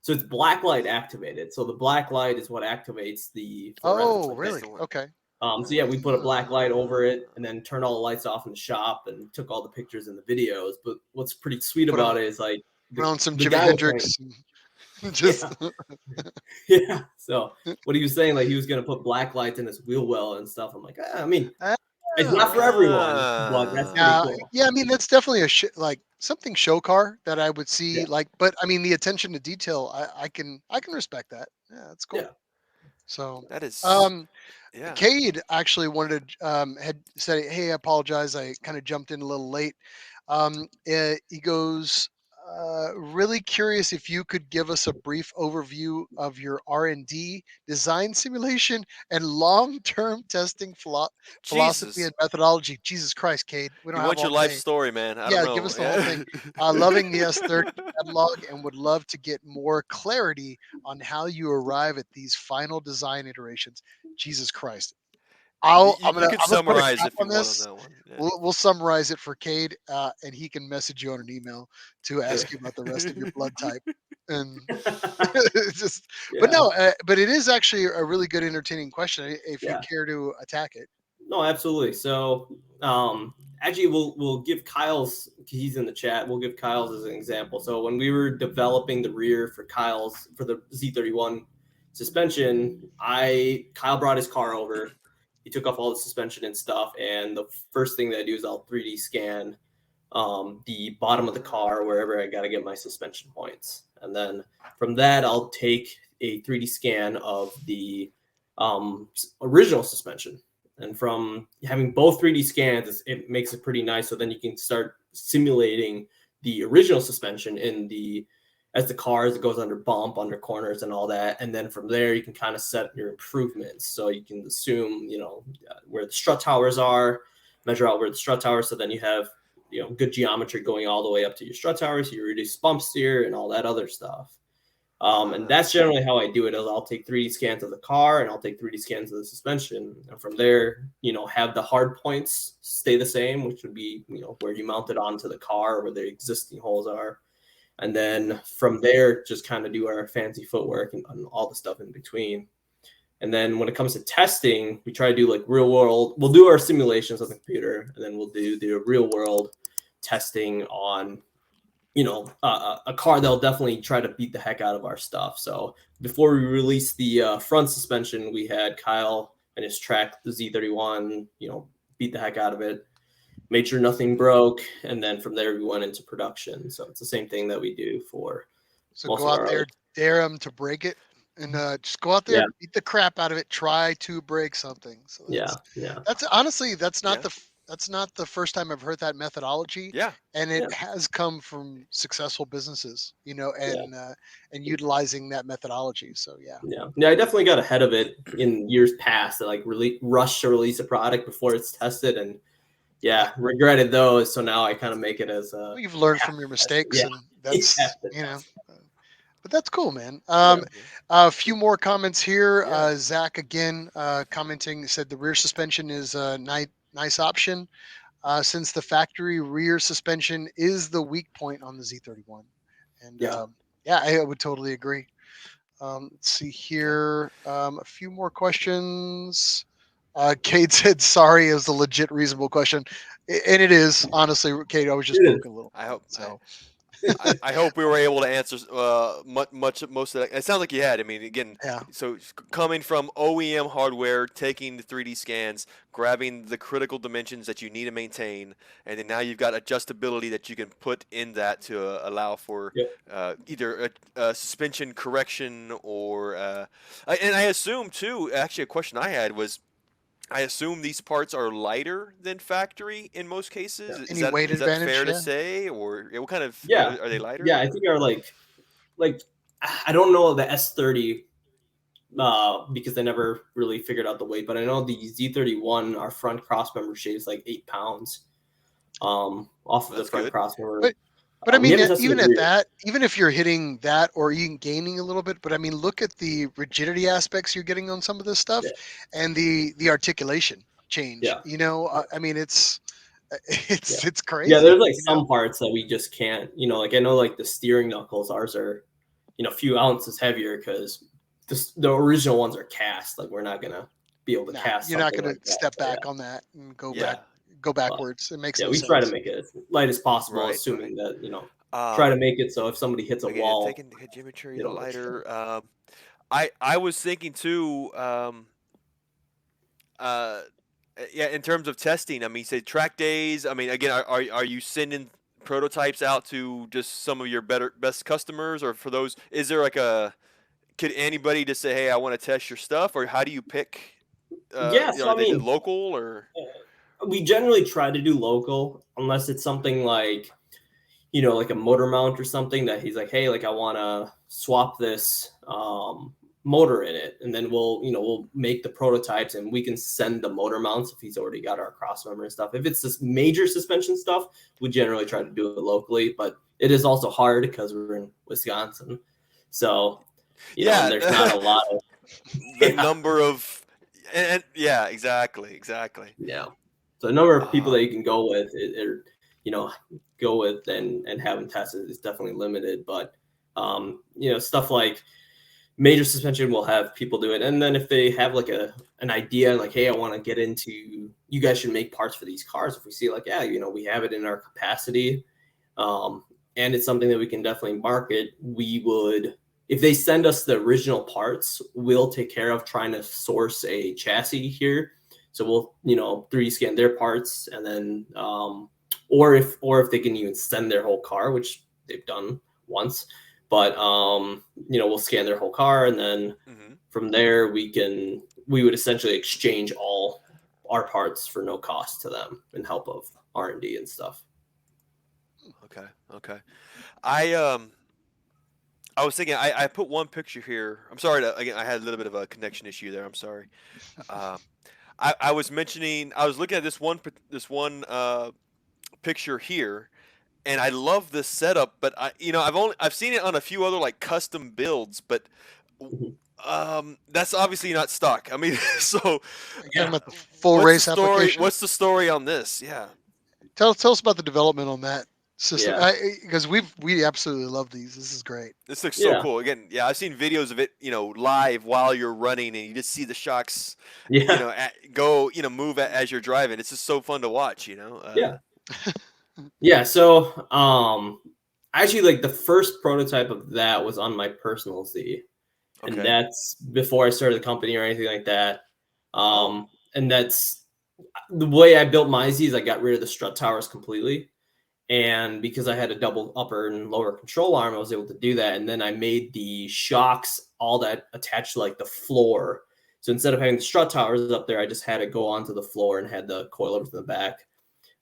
So it's black light activated. So the black light is what activates the fluorescence. Oh, Like That's really? the one. Okay. so yeah, we put a black light over Ah. it and then turned all the lights off in the shop and took all the pictures and the videos. But what's pretty sweet Put about on it is like put the on some the Jimi guy was saying, Hendrix. And just yeah, yeah. So what he was saying, like he was gonna put black lights in his wheel well and stuff. I'm like, I mean, it's not for okay. everyone, but that's pretty Ah. Yeah, cool. yeah. I mean, that's definitely like something show car that I would Yeah, see. Like, but I mean, the attention to detail, I can respect that. Yeah, that's cool. yeah. So, That is. um, Yeah. Cade actually wanted had said, "Hey, I apologize. I kind of jumped in a little late." He goes, "Really curious if you could give us a brief overview of your R&D design simulation and long-term testing philosophy Jesus. and methodology." Jesus Christ, Cade, we He don't have wants all your life day. story, man. I don't Yeah, give know. us the whole Yeah. thing. Loving the S30 catalog and would love to get more clarity on how you arrive at these final design iterations. Jesus Christ. You could I'm gonna put a summarize cap if on you want on this. that one. Yeah. We'll summarize it for Cade, and he can message you on an email to Yeah. ask you about the rest of your blood type. And it's just, but Yeah, no, but it is actually a really good, entertaining question if you yeah. care to attack it. No, absolutely. So, actually, we'll give Kyle's. He's in the chat. We'll give Kyle's as an example. So when we were developing the rear for Kyle's for the Z31 suspension, Kyle brought his car over. He took off all the suspension and stuff, and the first thing that I do is I'll 3D scan the bottom of the car wherever I got to get my suspension points, and then from that I'll take a 3D scan of the original suspension. And from having both 3D scans, it makes it pretty nice. So then you can start simulating the original suspension in the as the car as it goes under bump, under corners, and all that. And then from there, you can kind of set your improvements. So you can assume, where the strut towers are, measure out where the strut towers. So then you have, good geometry going all the way up to your strut towers. So you reduce bump steer and all that other stuff. And that's generally how I do it. Is I'll take 3D scans of the car and I'll take 3D scans of the suspension, and from there, have the hard points stay the same, which would be where you mount it onto the car, where the existing holes are, and then from there, just kind of do our fancy footwork and all the stuff in between. And then when it comes to testing, we try to do like real world. We'll do our simulations on the computer, and then we'll do the real world testing on, a car that'll definitely try to beat the heck out of our stuff. So before we released the front suspension, we had Kyle and his track, the Z31, beat the heck out of it, made sure nothing broke, and then from there we went into production. So it's the same thing that we do for So most go of out our there, other. dare them to break it, and just go out there, Yeah, beat the crap out of it. Try to break something. So yeah, yeah, that's honestly that's not Yeah. that's not the first time I've heard that methodology, Yeah. and yeah, it has come from successful businesses, yeah, and utilizing that methodology. So yeah. yeah. I definitely got ahead of it in years past. To like really rush to release a product before it's tested, and Yeah. regretted those. So now I kind of make it as Well, a you've learned from your mistakes, yeah, and you have that's to you know. test. But that's cool, man. Yeah. A few more comments here. Yeah. Zach again commenting said the rear suspension is a nice option since the factory rear suspension is the weak point on the Z31. And Yeah. yeah, I would totally agree. Let's see here. A few more questions. Kate said, "Sorry" is a legit reasonable question, and it is honestly. Kate, I was just It is. poking a little I fun. hope So I hope we were able to answer most of that. It sounds like you had. I mean, again, yeah, so coming from OEM hardware, taking the 3D scans, grabbing the critical dimensions that you need to maintain, and then now you've got adjustability that you can put in that to allow for Yep. either a suspension correction or. And I assume too. Actually, a question I had was, I assume these parts are lighter than factory in most cases. Yeah. Is any that weight is that advantage? fair to Yeah. say, or what kind of Yeah. are they lighter? Yeah. I think our like I don't know the S30 because I never really figured out the weight, but I know the Z31, our front cross member shaves like 8 pounds off of the That's front good. cross member. But I We mean, haven't tested even the at rear. that, even if you're hitting that or even gaining a little bit, but I mean, look at the rigidity aspects you're getting on some of this stuff, Yeah. and the articulation change. Yeah. I mean, it's Yeah. it's Yeah, crazy. there's like some parts that we just can't, like I know like the steering knuckles, ours are, a few ounces heavier because the original ones are cast. Like we're not gonna be able to Nah, cast you're not something going to like that. step So yeah, back on that and Yeah. go but backwards. It makes yeah, no we try to sense. make it as light as possible, Right. assuming Right. that, try to Um. make it so if somebody hits a Again, yeah, wall, taking the geometry, they the don't get killed. lighter. I was thinking too. Uh. Yeah. In terms of testing, I mean, say track days. I mean, again, are you sending prototypes out to just some of your best customers, or for those? Is there like a could anybody just say, hey, I want to test your stuff, or how do you pick? Yeah, so Are I they mean, local or? we generally try to do local unless it's something like, like a motor mount or something that he's like, hey, like I want to swap this motor in it, and then we'll make the prototypes and we can send the motor mounts if he's already got our cross member and stuff. If it's this major suspension stuff, we generally try to do it locally, but it is also hard because we're in Wisconsin, so and there's not Yeah, a lot of the yeah, number of, and yeah, exactly. yeah. So the number of people Um, that you can go with, you know, go with and have them tested is definitely limited. But stuff like major suspension will have people do it, and then if they have like an idea, like, hey, I want to get into, you guys should make parts for these cars. If we see like, yeah, we have it in our capacity, and it's something that we can definitely market, we would. If they send us the original parts, we'll take care of trying to source a chassis here. So we'll, 3D scan their parts, and then, or if they can even send their whole car, which they've done once, but we'll scan their whole car, and then mhm. from there we would essentially exchange all our parts for no cost to them in help of R&D and stuff. Okay. I I was thinking I put one picture here. I'm sorry again, I had a little bit of a connection issue there. I'm sorry. Um, I was mentioning I was looking at this one picture here, and I love this setup, but I've seen it on a few other like custom builds, but Mhm. that's obviously not stock. I mean, so Are you Yeah. talking about the full what's the race story? application? What's the story on this? Yeah. Tell us about the development on that. system. Yeah. Because we absolutely love these. This is great. This looks so Yeah. cool. Again, yeah, I've seen videos of it, live while you're running, and you just see the shocks, Yeah. go, move as you're driving. It's just so fun to watch. Yeah. Yeah. So, actually, like the first prototype of that was on my personal Z, and Okay. that's before I started the company or anything like that. Oh. And that's the way I built my Z. Is I got rid of the strut towers completely. And because I had a double upper and lower control arm, I was able to do that. And then I made the shocks all that attached to like the floor. So instead of having the strut towers up there, I just had it go onto the floor and had the coilovers in the back.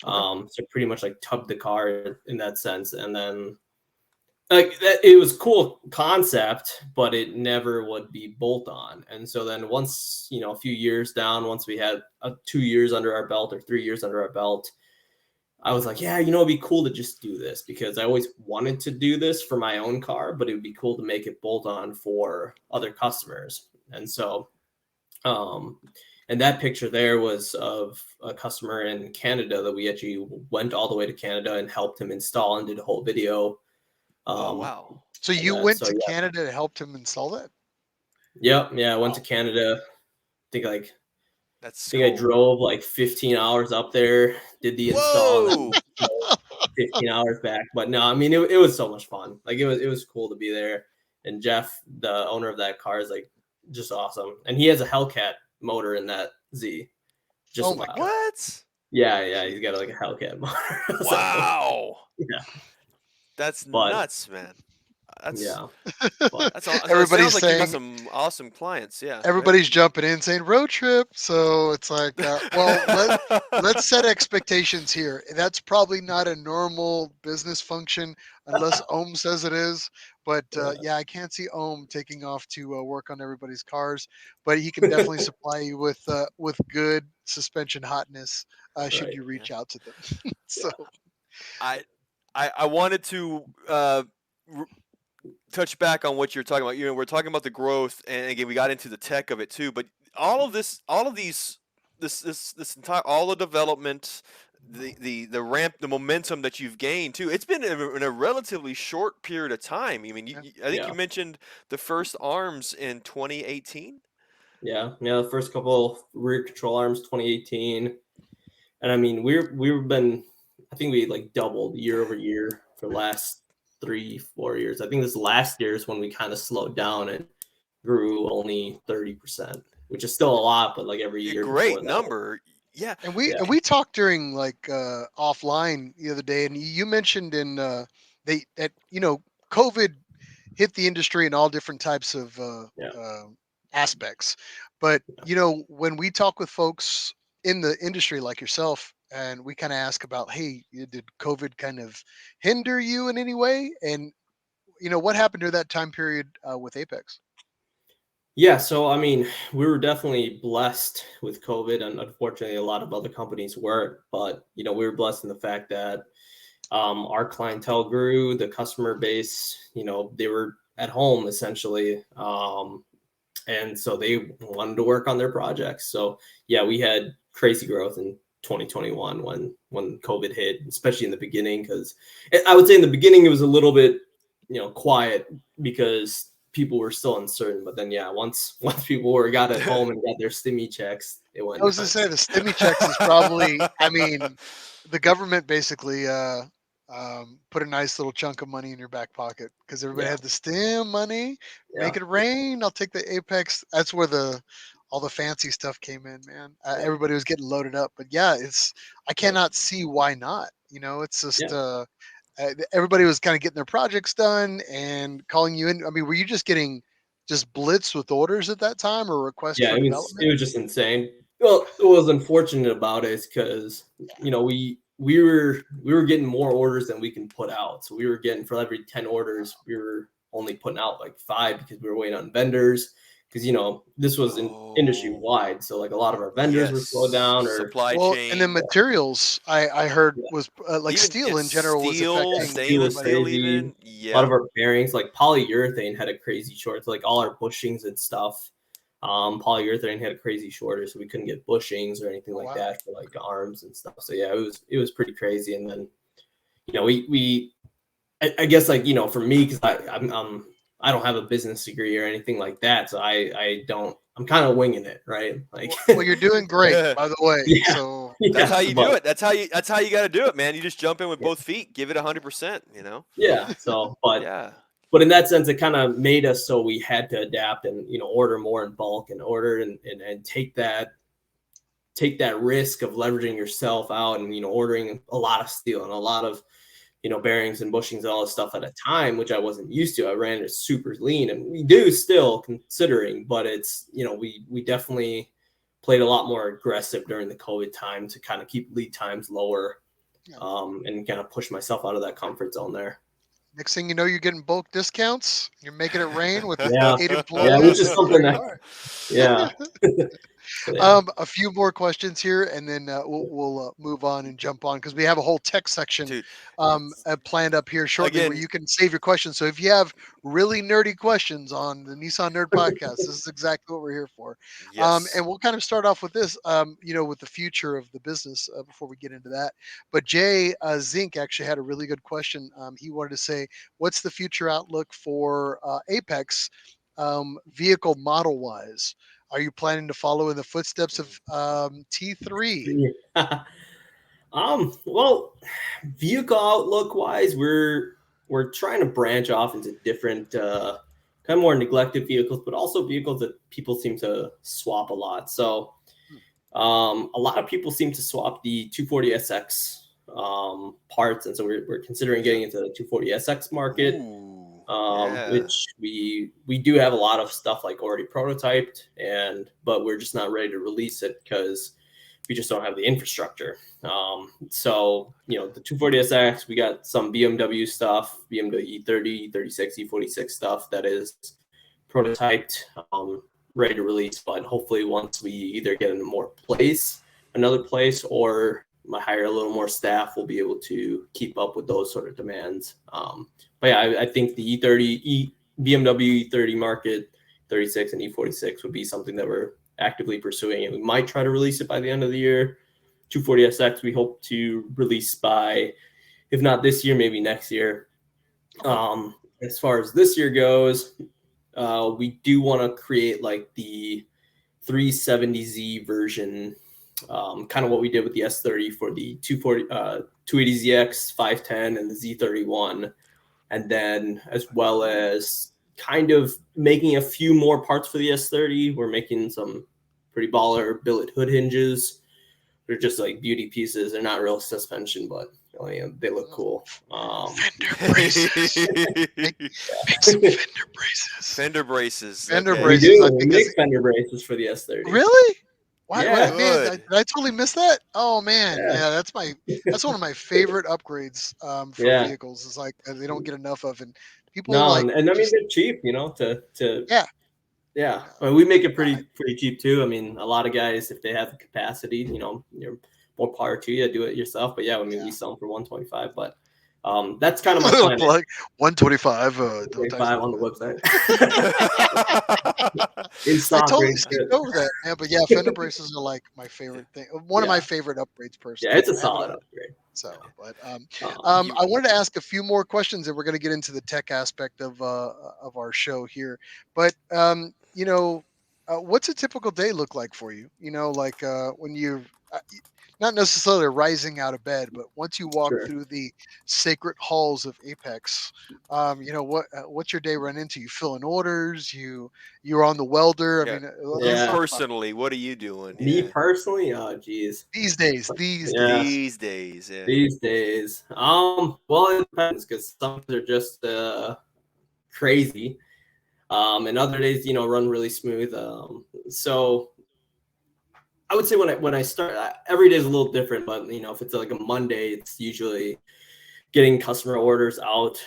So pretty much like tubbed the car in that sense. And then like that, it was cool concept, but it never would be bolt on. And so then once, a few years down, once we had 2 years under our belt or 3 years under our belt, I was like, yeah, it'd be cool to just do this because I always wanted to do this for my own car, but it would be cool to make it bolt on for other customers. And so, and that picture there was of a customer in Canada that we actually went all the way to Canada and helped him install and did a whole video. Oh wow. So And you that. went So to yeah, Canada to help him install that? yep, yeah. I went to Wow. Canada. I That's think I cool. drove like 15 hours up there, did the install, and Whoa. then 15 hours back. But no, I mean it was so much fun. Like it was cool to be there. And Jeff, the owner of that car, is like just awesome. And he has a Hellcat motor in that Z. Just Oh my wild. God. What? Yeah, he's got like a Hellcat motor. So, Wow. yeah. That's But nuts, man. That's yeah. But that's all. It Everybody's sounds like you got saying, some awesome clients. Yeah. Right. everybody's jumping in saying road trip. So it's like, well, let's set expectations here. That's probably not a normal business function unless Ohm says it is. But yeah, I can't see Ohm taking off to work on everybody's cars. But he can definitely supply you with good suspension hotness should right. you Yeah. reach out to them. Yeah. So I I wanted to touch back on what you're talking about. We're talking about the growth, and again, we got into the tech of it too. But all of these, this entire, all the development, the ramp, the momentum that you've gained too. It's been in a relatively short period of time. I mean, I think Yeah. you mentioned the first arms in 2018. Yeah. The first couple rear control arms 2018. And I mean, we've been, I think we like doubled year over year for the last 3-4 years. I think this last year is when we kind of slowed down and grew only 30%, which is still a lot, but like every A year great before that. number. Yeah. and we Yeah. and we talked during like offline the other day, and you mentioned in they that COVID hit the industry in all different types of Yeah. aspects. But when we talk with folks in the industry like yourself, and we kind of ask about, hey, did COVID kind of hinder you in any way? And what happened during that time period with Apex? Yeah. So, I mean, we were definitely blessed with COVID, and unfortunately, a lot of other companies weren't. But, we were blessed in the fact that our clientele grew, the customer base, they were at home essentially. And so they wanted to work on their projects. So yeah, we had crazy growth in 2021 when COVID hit, especially in the beginning, because I would say in the beginning it was a little bit quiet because people were still uncertain. But then yeah, once people got at home and got their stimmy checks, it went I was gonna say nuts. the stimmy checks is probably. I mean, the government basically put a nice little chunk of money in your back pocket because everybody Yeah, had the stim money. yeah, Make it rain. I'll take the Apex. That's where all the fancy stuff came in, man. yeah, Everybody was getting loaded up, but yeah, I yeah, cannot see why not. It's just yeah. everybody was kind of getting their projects done and calling you in. I mean, were you just getting just blitzed with orders at that time or requests Yeah, for it development? was just insane. Well, what was unfortunate about it is because we were getting more orders than we can put out. So we were getting, for every 10 orders, we were only putting out like 5 because we were waiting on vendors. Because this was industry Oh, wide, so like a lot of our vendors were slowed yes. down, or Supply Well, and then chain. materials I heard yeah, was like Even steel in general was steel, affecting steel was stainless everybody. steel, crazy. even. A lot of Yeah. our bearings, like polyurethane, had a crazy short. So like all our bushings and stuff, polyurethane had a crazy shortage, so we couldn't get bushings or anything Oh like wow. that for like arms and stuff. So yeah, it was pretty crazy. And then I guess like, for me, because I don't have a business degree or anything like that. So I'm kind of winging it, right? Like, Well, you're doing great, by the way. Yeah. So That's how you do but- it. That's how you got to do it, man. You just jump in with both feet, give it 100%. Yeah. So, Yeah. but in that sense, it kind of made us so we had to adapt and order more in bulk and order and take that risk of leveraging yourself out and ordering a lot of steel and a lot of bearings and bushings and all this stuff at a time, which I wasn't used to. I ran it super lean, and we do still considering, but it's we definitely played a lot more aggressive during the COVID time to kind of keep lead times lower, and kind of push myself out of that comfort zone there. next thing you know, you're getting bulk discounts. You're making it rain with Yeah. 8 Yeah, employees. which is something that, All right. yeah. Yeah. A few more questions here, and then we'll move on and jump on because we have a whole tech section Dude, planned up here shortly where Again- you can save your questions. So if you have really nerdy questions on the Nissan Nerd Podcast, this is exactly what we're here for. yes. And we'll kind of start off with this, with the future of the business before we get into that. But Jay Zink actually had a really good question. He wanted to say, what's the future outlook for Apex vehicle model wise? Are you planning to follow in the footsteps of T3? Well, vehicle outlook wise, we're trying to branch off into different kind of more neglected vehicles, but also vehicles that people seem to swap a lot. So a lot of people seem to swap the 240SX parts, and so we're considering getting into the 240SX market. Ooh, yeah. Which we do have a lot of stuff like already prototyped, but we're just not ready to release it because we just don't have the infrastructure. So the 240SX, we got some BMW stuff, BMW E30, E36, E46 stuff that is prototyped, ready to release. But hopefully, once we either get in another place, or hire a little more staff, we'll be able to keep up with those sort of demands. But yeah, I think the BMW E30 market, 36 and E46 would be something that we're actively pursuing, and we might try to release it by the end of the year. 240SX, we hope to release by, if not this year, maybe next year. As far as this year goes, we do want to create like the 370Z version, kind of what we did with the S30 for the 280ZX 510 and the Z31, and then as well as kind of making a few more parts for the S30. We're making some pretty baller billet hood hinges. They're just like beauty pieces. They're not real suspension, but they look cool. Fender braces. Make some fender braces. Fender braces. Fender okay. braces. We do. I We think make it's- fender braces for the S30. Really? Why, Yeah. man, Good. did I totally miss that? Oh man, Yeah. yeah, that's one of my favorite upgrades for Yeah. vehicles. It's like they don't get enough of, and people No, like and I mean just- they're cheap, to Yeah. Yeah, I mean, we make it pretty cheap too. I mean, a lot of guys, if they have the capacity, you're more power to you, do it yourself. But yeah, I mean, we sell them for 125. But that's kind of my plan. like 125. 125 on the website. In I stock, totally range. skipped over that. Yeah, but yeah, fender braces are like my favorite thing. One of my Yeah. favorite upgrades personally. Yeah, it's a I haven't- solid upgrade. So, but You- I wanted to ask a few more questions, and we're going to get into the tech aspect of our show here. But what's a typical day look like for you? Like when you not necessarily rising out of bed, but once you walk Sure. through the sacred halls of Apex, what's your day run into? You filling orders? You're on the welder? Yeah. I mean, You Yeah. personally, what are you doing? Me Yeah. personally, oh geez, these days, Yeah. These days, yeah. these days, well, it depends because some are just crazy, and other days, run really smooth. So I would say when I start, every day is a little different, but if it's like a Monday, it's usually getting customer orders out,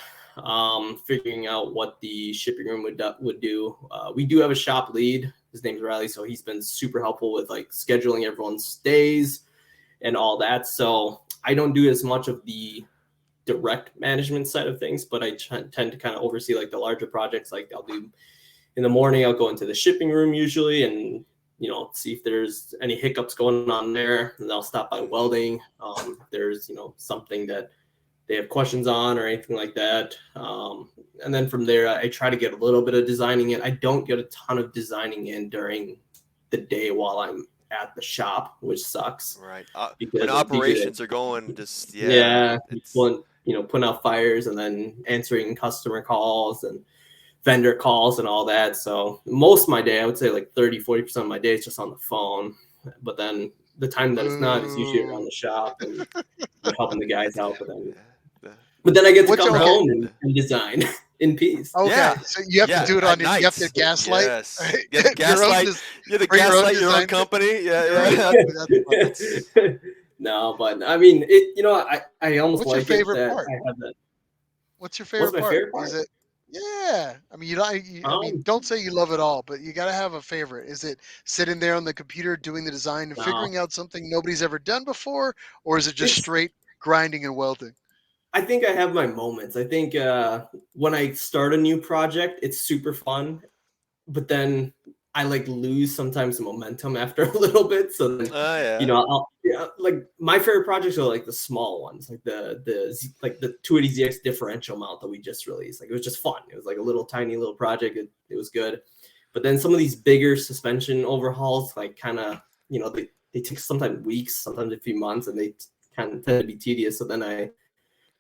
figuring out what the shipping room would do. We do have a shop lead. His name's Riley, so he's been super helpful with like scheduling everyone's days and all that. So I don't do as much of the direct management side of things, but I tend to kind of oversee like the larger projects. Like I'll do in the morning, I'll go into the shipping room usually and see if there's any hiccups going on there, and I'll stop by welding. If there's something that they have questions on or anything like that. And then from there, I try to get a little bit of designing in. I don't get a ton of designing in during the day while I'm at the shop, which sucks. Right. When Because operations are going, just yeah, it's putting out fires and then answering customer calls and vendor calls and all that. So most of my day, I would say like 30-40% of my day is just on the phone. But then the time that it's not is usually around Ooh. the shop and helping the guys out. the- But then I get to What's come okay? home and design in peace. Okay, yeah, so you have to yeah. do it At on your. You have to night, gaslight. yes. You have to your own. gaslight. You have to For your own gaslight your own design. company. Yeah, Your own, yeah. that's funny. That's No, but I mean, it. You know, I almost What's your like it favorite that part? I have that. What's your What's favorite my part? favorite part? Is it? Yeah, I mean, you don't. I mean, don't say you love it all, but you got to have a favorite. Is it sitting there on the computer doing the design and No, figuring out something nobody's ever done before, or is it just it's. straight grinding and welding? I think I have my moments. I think when I start a new project, it's super fun, but then I like lose sometimes the momentum after a little bit. So then, yeah. like my favorite projects are like the small ones, like like the 280ZX differential mount that we just released. Like it was just fun. It was like a little tiny little project. It was good. But then some of these bigger suspension overhauls, like kind of, they take sometimes weeks, sometimes a few months, and they kind of tend to be tedious. So then I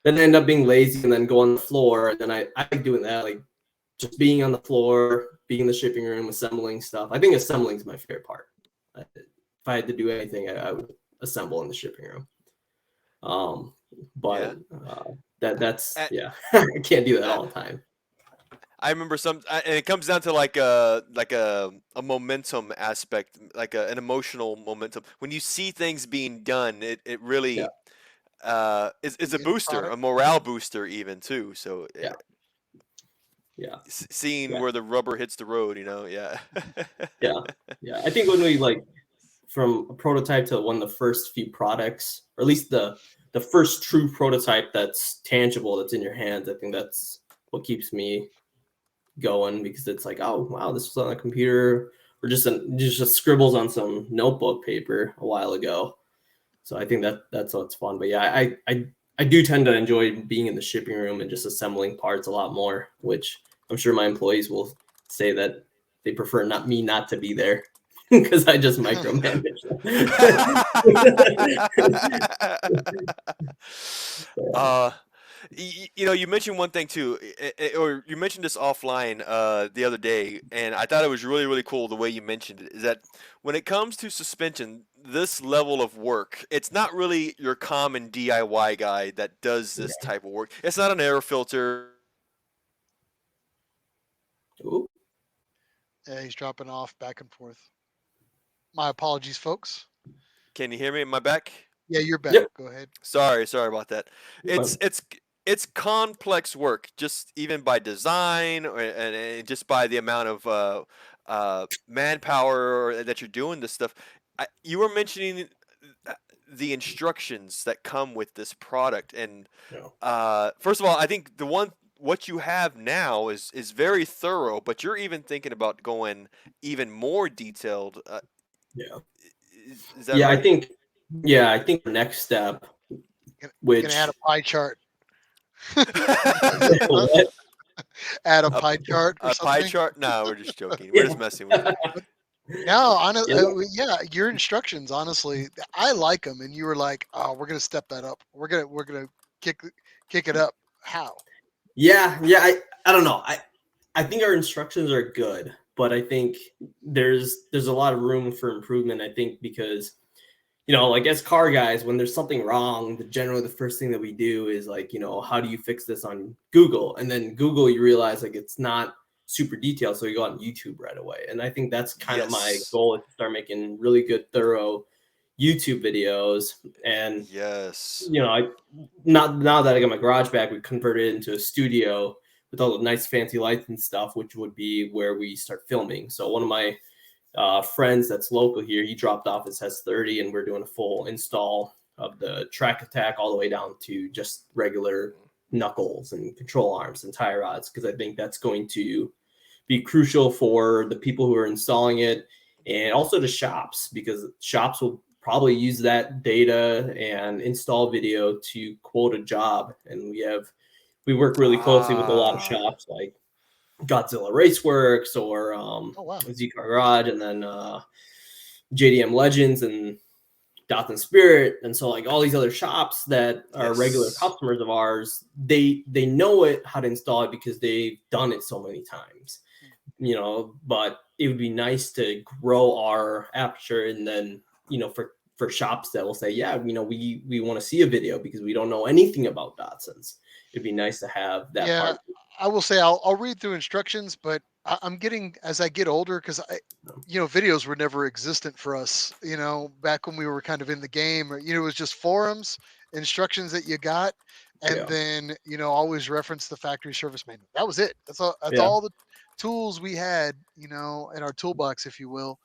end up being lazy and then go on the floor. And then I like doing that, like just being on the floor, being in the shipping room, assembling stuff. I think assembling is my favorite part. If I had to do anything, I would assemble in the shipping room. But that's At, I can't do that uh, all the time. I remember and it comes down to like a momentum aspect, like an emotional momentum. When you see things being done, it Yeah, really is a In the booster, a product. morale booster even too. So yeah, yeah, seeing yeah, where the rubber hits the road, yeah. yeah, yeah. I think when we like from a prototype to one of the first few products, or at least the first true prototype that's tangible, that's in your hands, I think that's what keeps me going, because it's like, oh wow, this was on a computer or just scribbles on some notebook paper a while ago. So I think that's what's fun. But yeah, I do tend to enjoy being in the shipping room and just assembling parts a lot more, which I'm sure my employees will say that they prefer not to be there because I just micromanage uh you mentioned one thing too, or you mentioned this offline the other day, and I thought it was really, really cool the way you mentioned it. Is that when it comes to suspension, this level of work, it's not really your common DIY guy that does this type of work. It's not an air filter. Ooh. Yeah, he's dropping off back and forth. My apologies, folks. Can you hear me? Am I back? Yeah, you're back. Yep. Go ahead. Sorry about that. Fun. It's complex work, just even by design, and just by the amount of manpower that you're doing this stuff. You were mentioning the instructions that come with this product, and Yeah. first of all, I think what you have now is very thorough, but you're even thinking about going even more detailed. Yeah. Is that Yeah, right? I think the next step, You're gonna add which a pie chart. Huh? what? Add a a, pie chart or a pie something. chart? No, we're just joking. We're just Yeah. messing with you. No, Yeah. yeah, your instructions, honestly, I like them. And you were like, "Oh, we're gonna step that up. We're gonna kick kick it up." How? Yeah, I don't know. I think our instructions are good, but I think there's a lot of room for improvement. I think because like as car guys, when there's something wrong, generally the first thing that we do is like, how do you fix this on Google? And then Google, you realize like it's not super detailed, so you go on YouTube right away. And I think that's kind of my Yes. goal, is to start making really good, thorough YouTube videos. And Yes. I not now that I got my garage back, we converted it into a studio with all the nice fancy lights and stuff, which would be where we start filming. So one of my friends that's local here, he dropped off his S30, and we're doing a full install of the track attack all the way down to just regular knuckles and control arms and tie rods, because I think that's going to be crucial for the people who are installing it, and also the shops, because shops will probably use that data and install video to quote a job. And we work really closely with a lot of shops like Godzilla Raceworks or wow. Z Car Garage, and then JDM Legends and Dots and Spirit, and so like all these other shops that are regular customers of ours, they know how to install it because they've done it so many times, but it would be nice to grow our aperture, and then for shops that will say, yeah, we want to see a video because we don't know anything about Datsuns. It'd be nice to have that part. I will say I'll read through instructions, but I'm getting, as I get older, because videos were never existent for us. Back when we were kind of in the game, it was just forums, instructions that you got, and then always reference the factory service manual. That was it. That's all. That's all the tools we had, in our toolbox, if you will,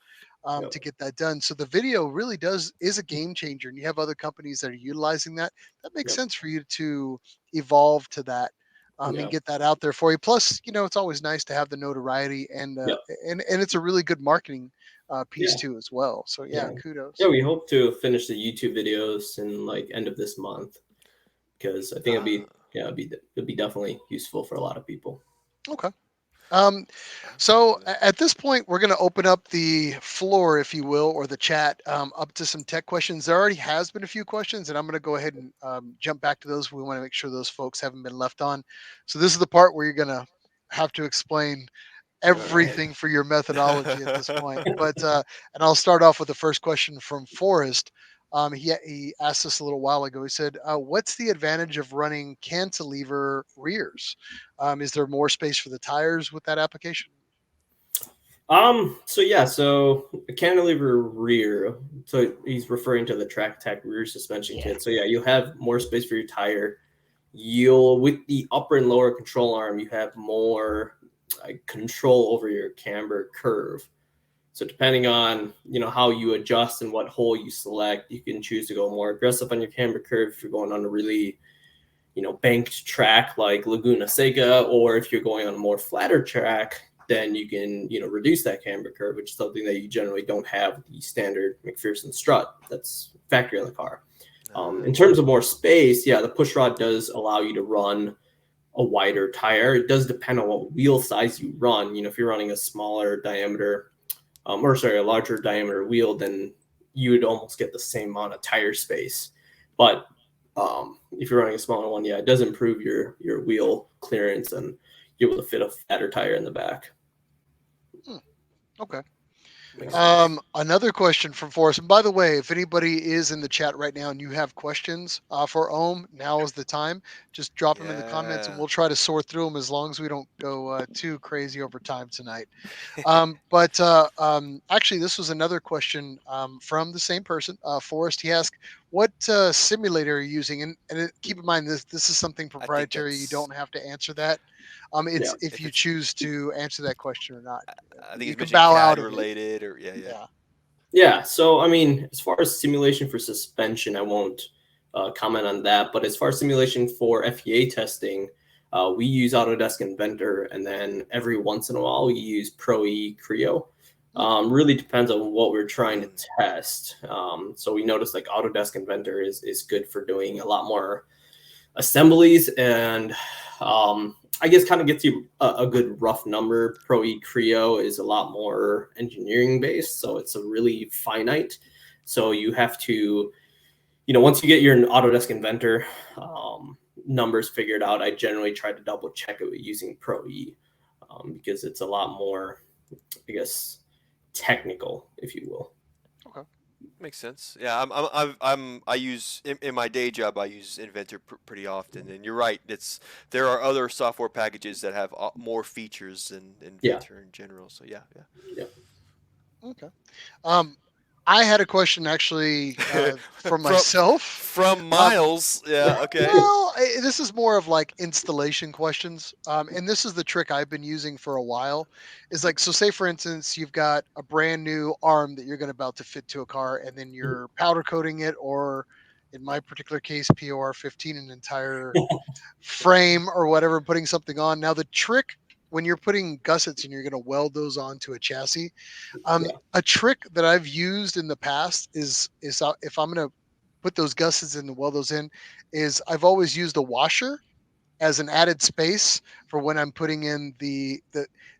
to get that done. So the video really is a game changer, and you have other companies that are utilizing that. That makes sense for you to evolve to that. And get that out there for you. Plus, it's always nice to have the notoriety, and it's a really good marketing piece too as well. So kudos. Yeah, we hope to finish the YouTube videos in like end of this month, because I think it'd be definitely useful for a lot of people. Okay. So at this point, we're going to open up the floor, if you will, or the chat, up to some tech questions. There already has been a few questions, and I'm going to go ahead and jump back to those. We want to make sure those folks haven't been left on. So this is the part where you're going to have to explain everything for your methodology at this point. But and I'll start off with the first question from Forrest. He asked us a little while ago. He said, "What's the advantage of running cantilever rears? Is there more space for the tires with that application?" So a cantilever rear. So he's referring to the Track Tech rear suspension kit. So you'll have more space for your tire. With the upper and lower control arm, you have more control over your camber curve. So depending on how you adjust and what hole you select, you can choose to go more aggressive on your camber curve if you're going on a really banked track like Laguna Seca, or if you're going on a more flatter track, then you can reduce that camber curve, which is something that you generally don't have with the standard McPherson strut that's factory on the car. In terms of more space, the push rod does allow you to run a wider tire. It does depend on what wheel size you run. If you're running a smaller diameter, a larger diameter wheel, then you would almost get the same amount of tire space. But if you're running a smaller one, it does improve your wheel clearance, and you're able to fit a fatter tire in the back. Okay. Another question from Forrest. And by the way, if anybody is in the chat right now and you have questions for Ohm, now is the time. Just drop them in the comments, and we'll try to sort through them as long as we don't go too crazy over time tonight. Actually, this was another question from the same person, Forrest. He asked, "What simulator are you using?" And keep in mind, this is something proprietary. You don't have to answer that. It's if you choose to answer that question or not. I think you it's can bow out related, or So as far as simulation for suspension, I won't comment on that. But as far as simulation for FEA testing, we use Autodesk Inventor, and then every once in a while we use Pro-E Creo. Really depends on what we're trying to test. So we noticed like Autodesk Inventor is good for doing a lot more assemblies, and I guess kind of gets you a good rough number. Pro-E Creo is a lot more engineering based, so it's a really finite. So you have to, once you get your Autodesk Inventor numbers figured out, I generally try to double check it with using Pro-E because it's a lot more, I guess, technical, if you will. Okay. Makes sense. Yeah, I use in my day job. I use Inventor pretty often, and you're right. There are other software packages that have more features than Inventor in general. So yeah. Okay. I had a question actually from myself. From Miles. Okay. Well, this is more of like installation questions. And this is the trick I've been using for a while. Is like, so say for instance, you've got a brand new arm that you're about to fit to a car, and then you're powder coating it, or in my particular case, POR 15, an entire frame or whatever, putting something on. Now the trick when you're putting gussets and you're going to weld those onto a chassis, Yeah. a trick that I've used in the past is if I'm going to put those gussets in and weld those in, is I've always used a washer as an added space for when I'm putting in the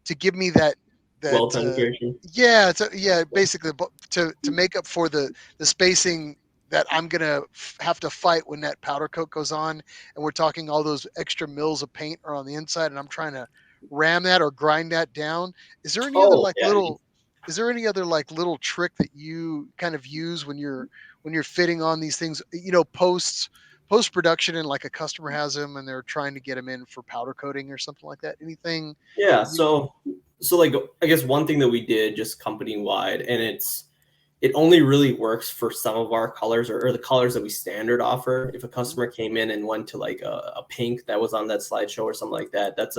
to give me that Well penetration. yeah, yeah, basically to make up for the spacing that I'm gonna have to fight when that powder coat goes on, and we're talking all those extra mils of paint are on the inside, and I'm trying to ram that or grind that down. Is there any other Oh like yeah. little is there any other like little trick that you kind of use when you're fitting on these things, post production, and like a customer has them and they're trying to get them in for powder coating or something like that? Anything Yeah. you So like I guess one thing that we did just company wide, and it only really works for some of our colors or the colors that we standard offer. If a Mhm. customer came in and went to like a pink that was on that slideshow or something like that, that's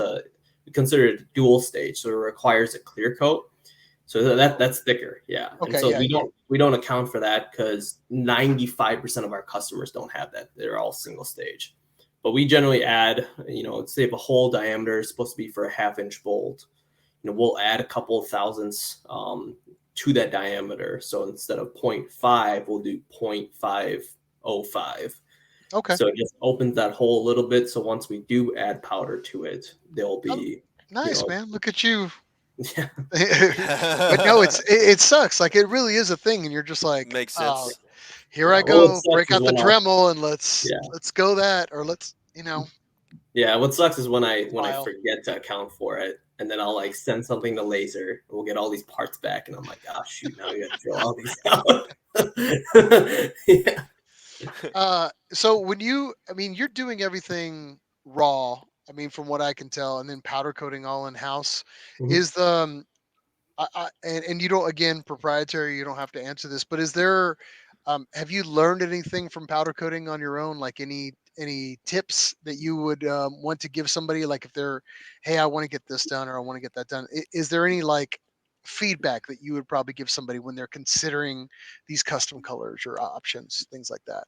we consider it dual stage, so it requires a clear coat. So that's thicker, yeah. And Okay, so yeah, yeah. we don't account for that because 95% of our customers don't have that. They're all single stage. But we generally add, say if a hole diameter is supposed to be for a 1/2 inch bolt, we'll add a couple of thousandths to that diameter. So instead of 0.5, we'll do 0.505. Okay. So it just opens that hole a little bit. So once we do add powder to it, there'll Oh, be, you nice, know, man. Look at you. yeah, But no, it sucks. Like it really is a thing, and you're just like, Makes oh, sense. here yeah. I Well, what go, sucks break is out the when Dremel, and yeah, let's go that, or yeah. What sucks is when I file. forget to account for it, and then I'll like send something to laser. We'll get all these parts back, and I'm like, oh shoot, now we got to drill all these out. Yeah. So I mean, you're doing everything raw. I mean, from what I can tell, and then powder coating all in house. Mhm. Is the and you don't, again, proprietary, you don't have to answer this, but is there have you learned anything from powder coating on your own, like any tips that you would want to give somebody, like if they're, hey, I want to get this done or I want to get that done? Is there any like feedback that you would probably give somebody when they're considering these custom colors or options, things like that?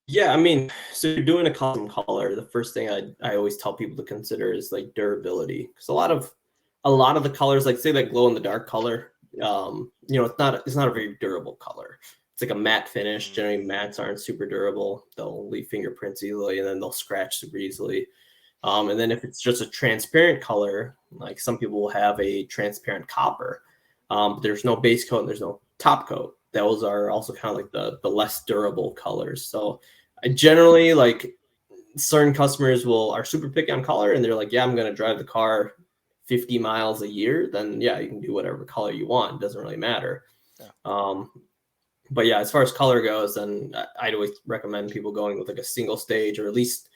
Yeah, I mean, so you're doing a custom color. The first thing I always tell people to consider is like durability, because a lot of the colors, like say that glow in the dark color, it's not a very durable color. It's like a matte finish. Mm. Generally, mattes aren't super durable. They'll leave fingerprints easily, and then they'll scratch super easily. And then if it's just a transparent color, like some people will have a transparent copper, but there's no base coat and there's no top coat. Those are also kind of like the less durable colors. So I generally like certain customers are super picky on color and they're like, yeah, I'm going to drive the car 50 miles a year. Then yeah, you can do whatever color you want. It doesn't really matter. Yeah. Um, but yeah, as far as color goes, then I'd always recommend people going with like a single stage or at least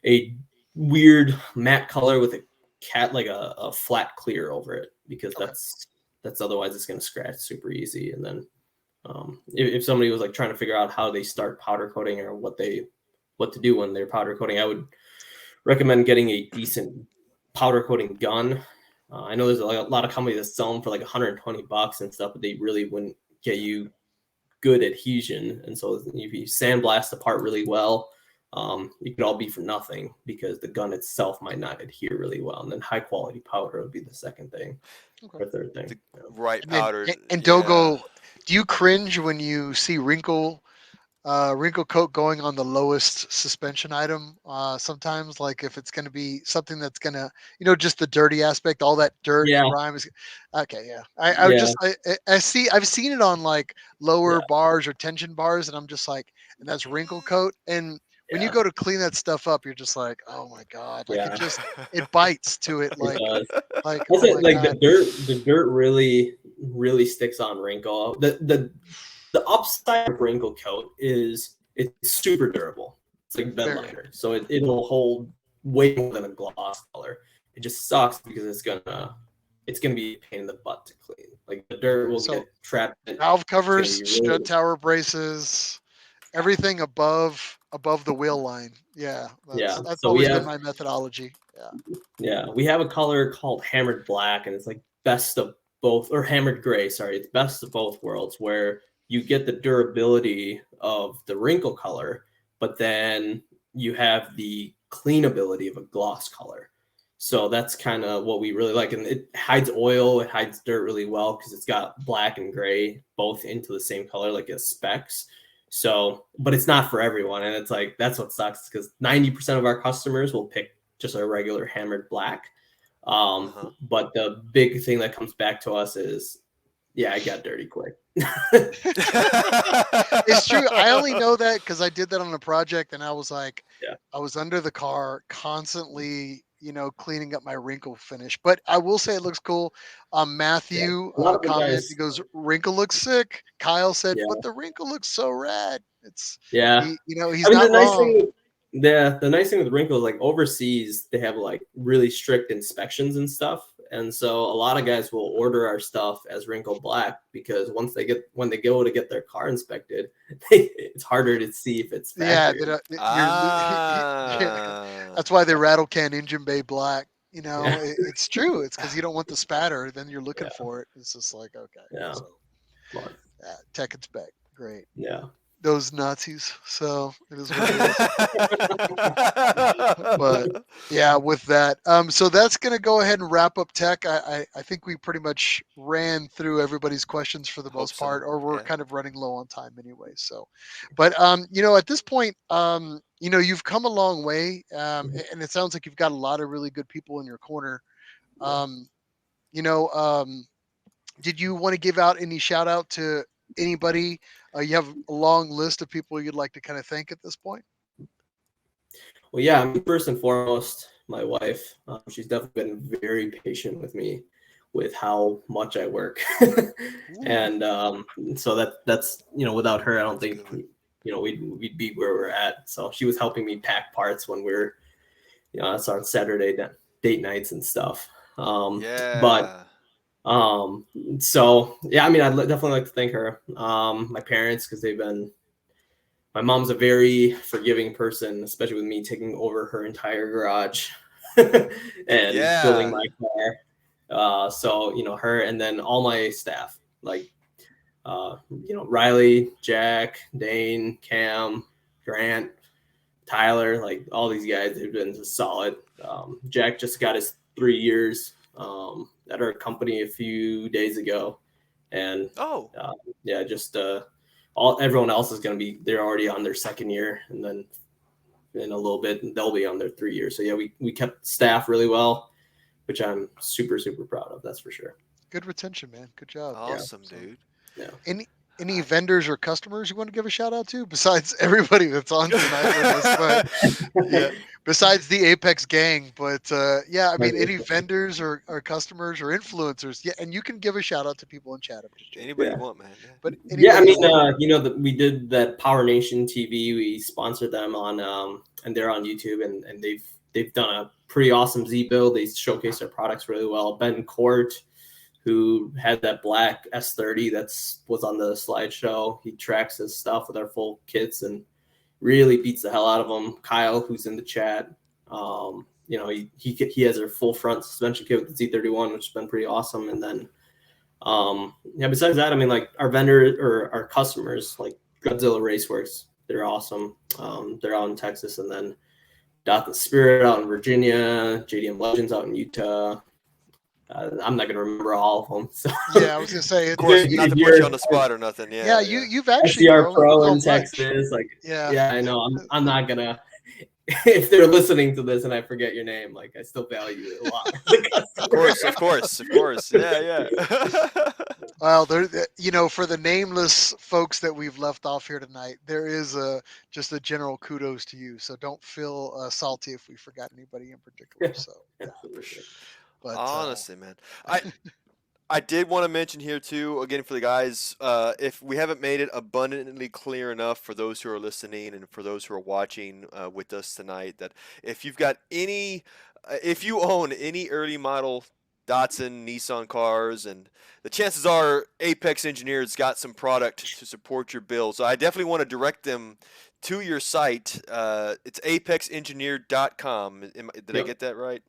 a weird matte color with a flat clear over it, because Okay. that's otherwise it's going to scratch super easy. And then if somebody was like trying to figure out how they start powder coating or what to do when they're powder coating, I would recommend getting a decent powder coating gun. I know there's a lot of companies that sell them for like $120 and stuff, but they really wouldn't get you good adhesion. And so if you sandblast the part really well, it could all be for nothing because the gun itself might not adhere really well. And then high quality powder would be the second thing Okay. or third thing. The right And then powder. and don't Yeah. go. Do you cringe when you see wrinkle coat going on the lowest suspension item? Sometimes, like if it's going to be something that's going to, just the dirty aspect, all that dirt and Yeah, grime is. Okay, yeah. yeah, I've seen it on like lower yeah, bars or tension bars, and I'm just like, and that's wrinkle coat. And when you yeah, go to clean that stuff up, you're just like, oh my god, like yeah. it bites to it, It does. like That's oh it. my Like god. the dirt really sticks on wrinkle. The upside of wrinkle coat is it's super durable. It's like bed Very. liner, so it'll hold way more than a gloss color. It just sucks because it's gonna be a pain in the butt to clean. Like the dirt will So get trapped in it. valve It's gonna covers, be strut really tower braces, everything above the wheel line. Yeah, yeah. that's So we always been have my methodology. Yeah. we have a color called hammered black, and it's like best of both, or hammered gray. Sorry, it's best of both worlds, where you get the durability of the wrinkle color, but then you have the cleanability of a gloss color. So that's kind of what we really like. And it hides oil, it hides dirt really well because it's got black and gray both into the same color, like it specs. So, but it's not for everyone. And it's like, that's what sucks because 90% of our customers will pick just a regular hammered black. But the big thing that comes back to us is, yeah, I got dirty quick. It's true. I only know that because I did that on a project, and I was like, Yeah. I was under the car constantly, cleaning up my wrinkle finish. But I will say it looks cool. Matthew A lot of the commented, he guys, goes, "Wrinkle looks sick." Kyle said, yeah, "But the wrinkle looks so rad." It's yeah. he's I mean, not wrong. the nice thing with wrinkles, like overseas, they have like really strict inspections and stuff, and so a lot of guys will order our stuff as wrinkle black because when they go to get their car inspected, it's harder to see if it's Yeah, factory. yeah, Ah. that's why they rattle can engine bay black. Yeah, It's true. It's because you don't want the spatter. Then you're looking yeah, for it. It's just like, okay, yeah, so but tech and spec, great. yeah. Those Nazis. So it is what it is. But yeah, with that, so that's gonna go ahead and wrap up tech. I think we pretty much ran through everybody's questions for the Hope most part, so. or we're Yeah. kind of running low on time anyway. So, but at this point, you've come a long way, and it sounds like you've got a lot of really good people in your corner. Yeah. Um, you know, did you want to give out any shout out to anybody? You have a long list of people you'd like to kind of thank at this point. Well, yeah. I mean, first and foremost, my wife. She's definitely been very patient with me, with how much I work, Ooh, and so that's without her, I don't That's a think good one. we'd be where we're at. So she was helping me pack parts when we're that's on Saturday date nights and stuff. But Yeah. so yeah, I mean, I'd definitely like to thank her. My parents, because my mom's a very forgiving person, especially with me taking over her entire garage and building Yeah. my car. So her, and then all my staff, like Riley, Jack, Dane, Cam, Grant, Tyler, like all these guys have been just solid. Jack just got his 3 years at our company a few days ago, and Oh. yeah, just everyone else is going to be, they're already on their second year, and then in a little bit they'll be on their 3 years. So yeah, we kept staff really well, which I'm super super proud of. That's for sure. good retention, man. Good job. Yeah, Awesome, So, dude. yeah. any I, vendors or customers you want to give a shout out to besides everybody that's on tonight with us? But yeah, besides the Apex gang. But yeah, I mean, any vendors or customers or influencers. Yeah, and you can give a shout out to people in chat. I'm just joking. anybody Yeah. you want, man. Yeah. But Yeah, I anybody you mean, want. we did that Power Nation TV. We sponsored them on, and they're on YouTube, and they've done a pretty awesome Z build. They showcase their products really well. Ben Court, who had that black S30 was on the slideshow, he tracks his stuff with our full kits and really beats the hell out of them. Kyle, who's in the chat, he has a full front suspension kit with the Z31, which has been pretty awesome. And then yeah, besides that, I mean, like our vendor or our customers, like Godzilla Raceworks, they're awesome. They're out in Texas, and then Dot the Spirit out in Virginia, JDM Legends out in Utah. I'm not gonna remember all of them. So Yeah, I was gonna say Of it. course, not to put you on here, the spot or nothing. Yeah, Yeah, yeah. you've actually SCR grown Pro so in much. Texas, like Yeah. yeah, I know. I'm not gonna. If they're listening to this and I forget your name, like I still value it a lot. Of course, of course, of course. Yeah, yeah. Well, for the nameless folks that we've left off here tonight, there is just a general kudos to you. So don't feel salty if we forgot anybody in particular. So yeah, For sure. but Honestly, man. I did want to mention here too, again for the guys, if we haven't made it abundantly clear enough for those who are listening and for those who are watching with us tonight, that if you've got if you own any early model Datsun, Nissan cars, and the chances are Apex Engineers got some product to support your build. So I definitely want to direct them to your site. It's apexengineered.com. Did I Yep. get that right?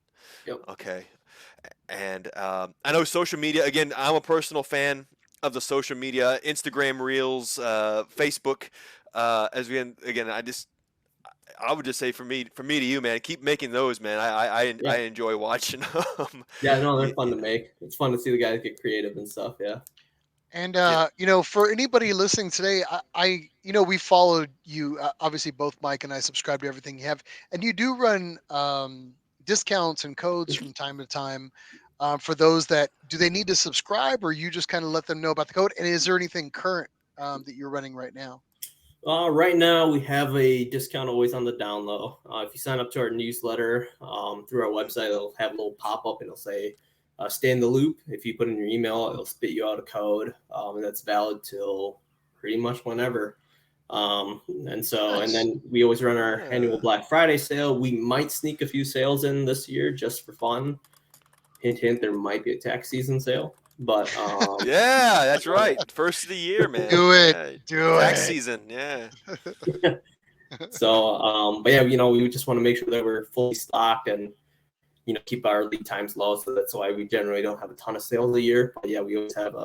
Yep. Okay. And I know social media, again, I'm a personal fan of the social media, Instagram Reels, Facebook. Again, I would just say for me to you, man, keep making those, man. I enjoy watching them. Yeah, no, they're fun to make. It's fun to see the guys get creative and stuff. Yeah. And Yeah. for anybody listening today, we followed you. Obviously, both Mike and I subscribe to everything you have, and you do run discounts and codes from time to time. For those that do they need to subscribe, or you just kind of let them know about the code? And is there anything current that you're running right now? Right now, we have a discount always on the down low. If you sign up to our newsletter through our website, it'll have a little pop up and it'll say stay in the loop. If you put in your email, it'll spit you out a code, and that's valid till pretty much whenever. And then we always run our annual Black Friday sale. We might sneak a few sales in this year just for fun. Hint, hint, there might be a tax season sale. But yeah, that's right. First of the year, man. Do it. Yeah. Do Tax it. season. Yeah. So, but yeah, we just want to make sure that we're fully stocked and keep our lead times low. So that's why we generally don't have a ton of sales a year. But yeah, we always have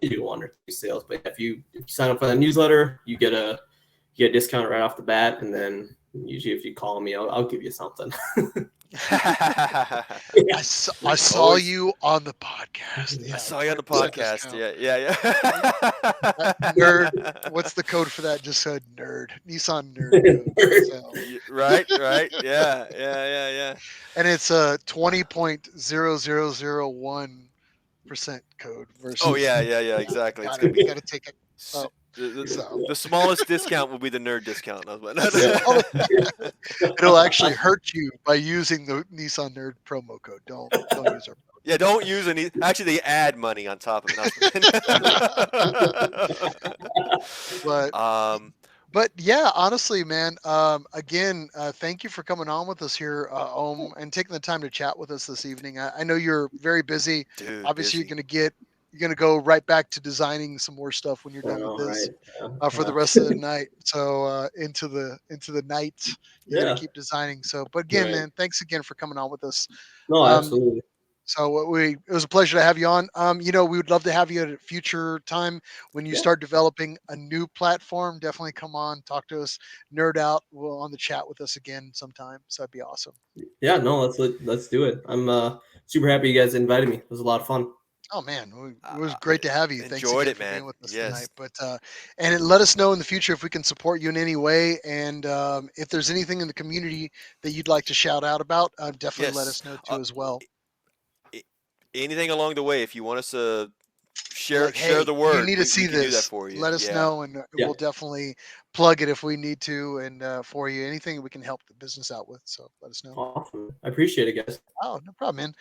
you do 1 or 2 sales. But if you sign up for the newsletter, you get a discount right off the bat, and then usually if you call me, I'll give you something. I saw you on the podcast. Yeah, I saw you on the podcast. Yeah. Nerd. What's the code for that? Just said nerd. Nissan nerd. Code. Right. Yeah. And it's a 20.0001% code versus. Oh yeah. Exactly. It's gonna You be. got to take it. Oh, The smallest discount will be the nerd discount. It'll actually hurt you by using the Nissan Nerd promo code. Don't use our. Yeah, don't use any. Actually, they add money on top of it. But yeah, honestly, man. Again, thank you for coming on with us here, Ohm, and taking the time to chat with us this evening. I know you're very busy. Dude, Obviously, busy. you're gonna go right back to designing some more stuff when you're done with this for the rest of the night. So into the night, you're gonna keep designing. So, but again, man, thanks again for coming on with us. No, absolutely. So it was a pleasure to have you on. We would love to have you at a future time when you start developing a new platform. Definitely come on, talk to us, nerd out. We'll on the chat with us again sometime. So that'd be awesome. Yeah, no, let's do it. I'm super happy you guys invited me. It was a lot of fun. Oh man, it was great to have you. Thanks enjoyed again it, for man. being with us Yes. tonight. But let us know in the future if we can support you in any way, and if there's anything in the community that you'd like to shout out about, definitely let us know too as well. Anything along the way, if you want us to share the You word, need to see we can do that this. for you. Let us know, and we'll definitely plug it if we need to, and for you, anything we can help the business out with. So let us know. Awesome. I appreciate it, guys. Oh, no problem, man.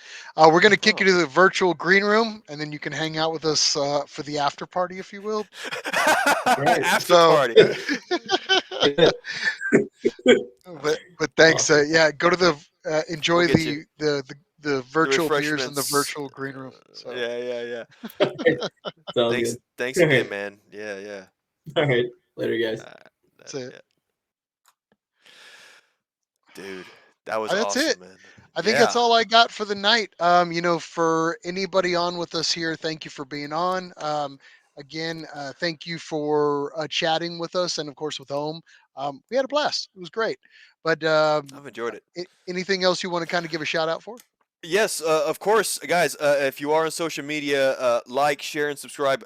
We're gonna kick you to the virtual green room, and then you can hang out with us for the after party, if you will. After party. but thanks. Go to the enjoy the virtual beers in the virtual green room. So. Yeah. Thanks again, man. Yeah. All right. Later, guys. That's it. Dude, that was that's awesome, it. man. I think that's all I got for the night. For anybody on with us here, thank you for being on. Again, thank you for chatting with us, and of course with Ohm. We had a blast. It was great. But I've enjoyed it. Anything else you want to kind of give a shout out for? Yes, of course, guys. If you are on social media, like, share, and subscribe.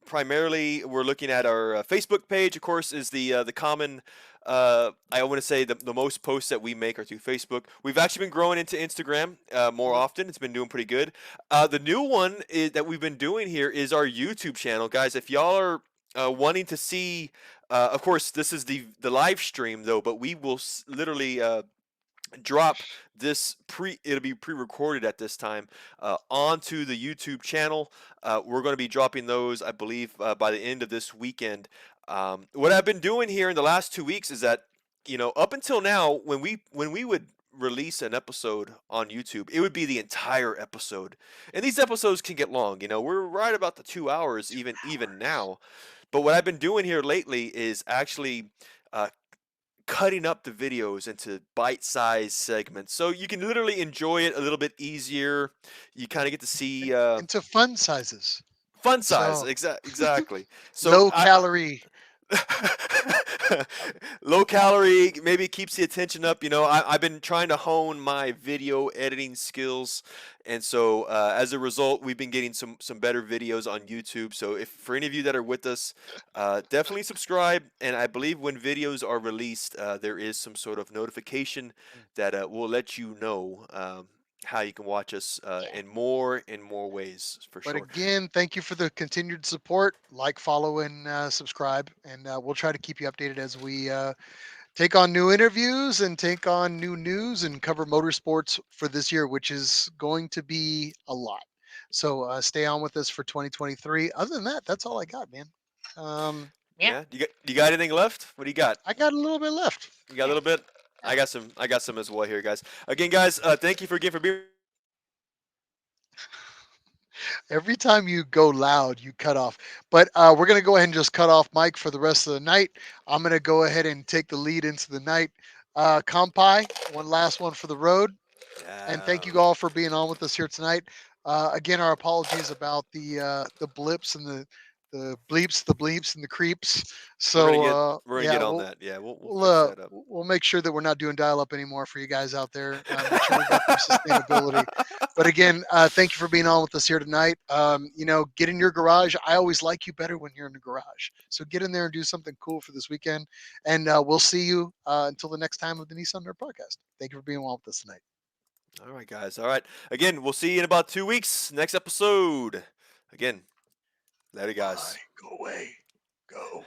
Primarily, we're looking at our Facebook page. Of course, is the common. I want to say the most posts that we make are through Facebook. We've actually been growing into Instagram more often. It's been doing pretty good. The new one that we've been doing here is our YouTube channel, guys. If y'all are wanting to see, of course, this is the live stream though, but we will literally. Drop this it'll be pre-recorded at this time onto the YouTube channel. We're going to be dropping those, I believe, by the end of this weekend. What I've been doing here in the last 2 weeks is that, up until now, when we would release an episode on YouTube, it would be the entire episode, and these episodes can get long. We're right about the 2 hours even now. But what I've been doing here lately is actually cutting up the videos into bite-sized segments, so you can literally enjoy it a little bit easier. You kind of get to see into fun sizes. Exactly. So low calorie. Low calorie maybe keeps the attention up. I've been trying to hone my video editing skills, and so as a result, we've been getting some better videos on YouTube. So if for any of you that are with us, definitely subscribe. And I believe when videos are released, there is some sort of notification that will let you know how you can watch us Yeah. in more ways for But sure. again, thank you for the continued support. Like, follow, and subscribe, and we'll try to keep you updated as we take on new interviews and take on new news and cover motorsports for this year, which is going to be a lot. So stay on with us for 2023. Other than that, that's all I got, man. Um, Yeah. Yeah, you got anything left? What do you got? I got a little bit left. You got a Yeah. little bit. Oh. I got some as well here, guys. Again, guys, thank you for being. Every time you go loud, you cut off. But we're going to go ahead and just cut off Mike for the rest of the night. I'm going to go ahead and take the lead into the night. Kampai, one last one for the road. And thank you all for being on with us here tonight. Again, our apologies about the blips and the bleeps, the bleeps and the creeps. So We're gonna yeah, get on we'll that. Yeah, we'll we'll fix uh, that up. we'll make sure that we're not doing dial up anymore for you guys out there. Make sure we got some sustainability. But again, thank you for being on with us here tonight. Get in your garage. I always like you better when you're in the garage. So get in there and do something cool for this weekend. And we'll see you until the next time of the Nissan Nerd Podcast. Thank you for being on with us tonight. All right, guys. All right. Again, we'll see you in about 2 weeks. Next episode. Again, later, guys. Bye. Go away. Go.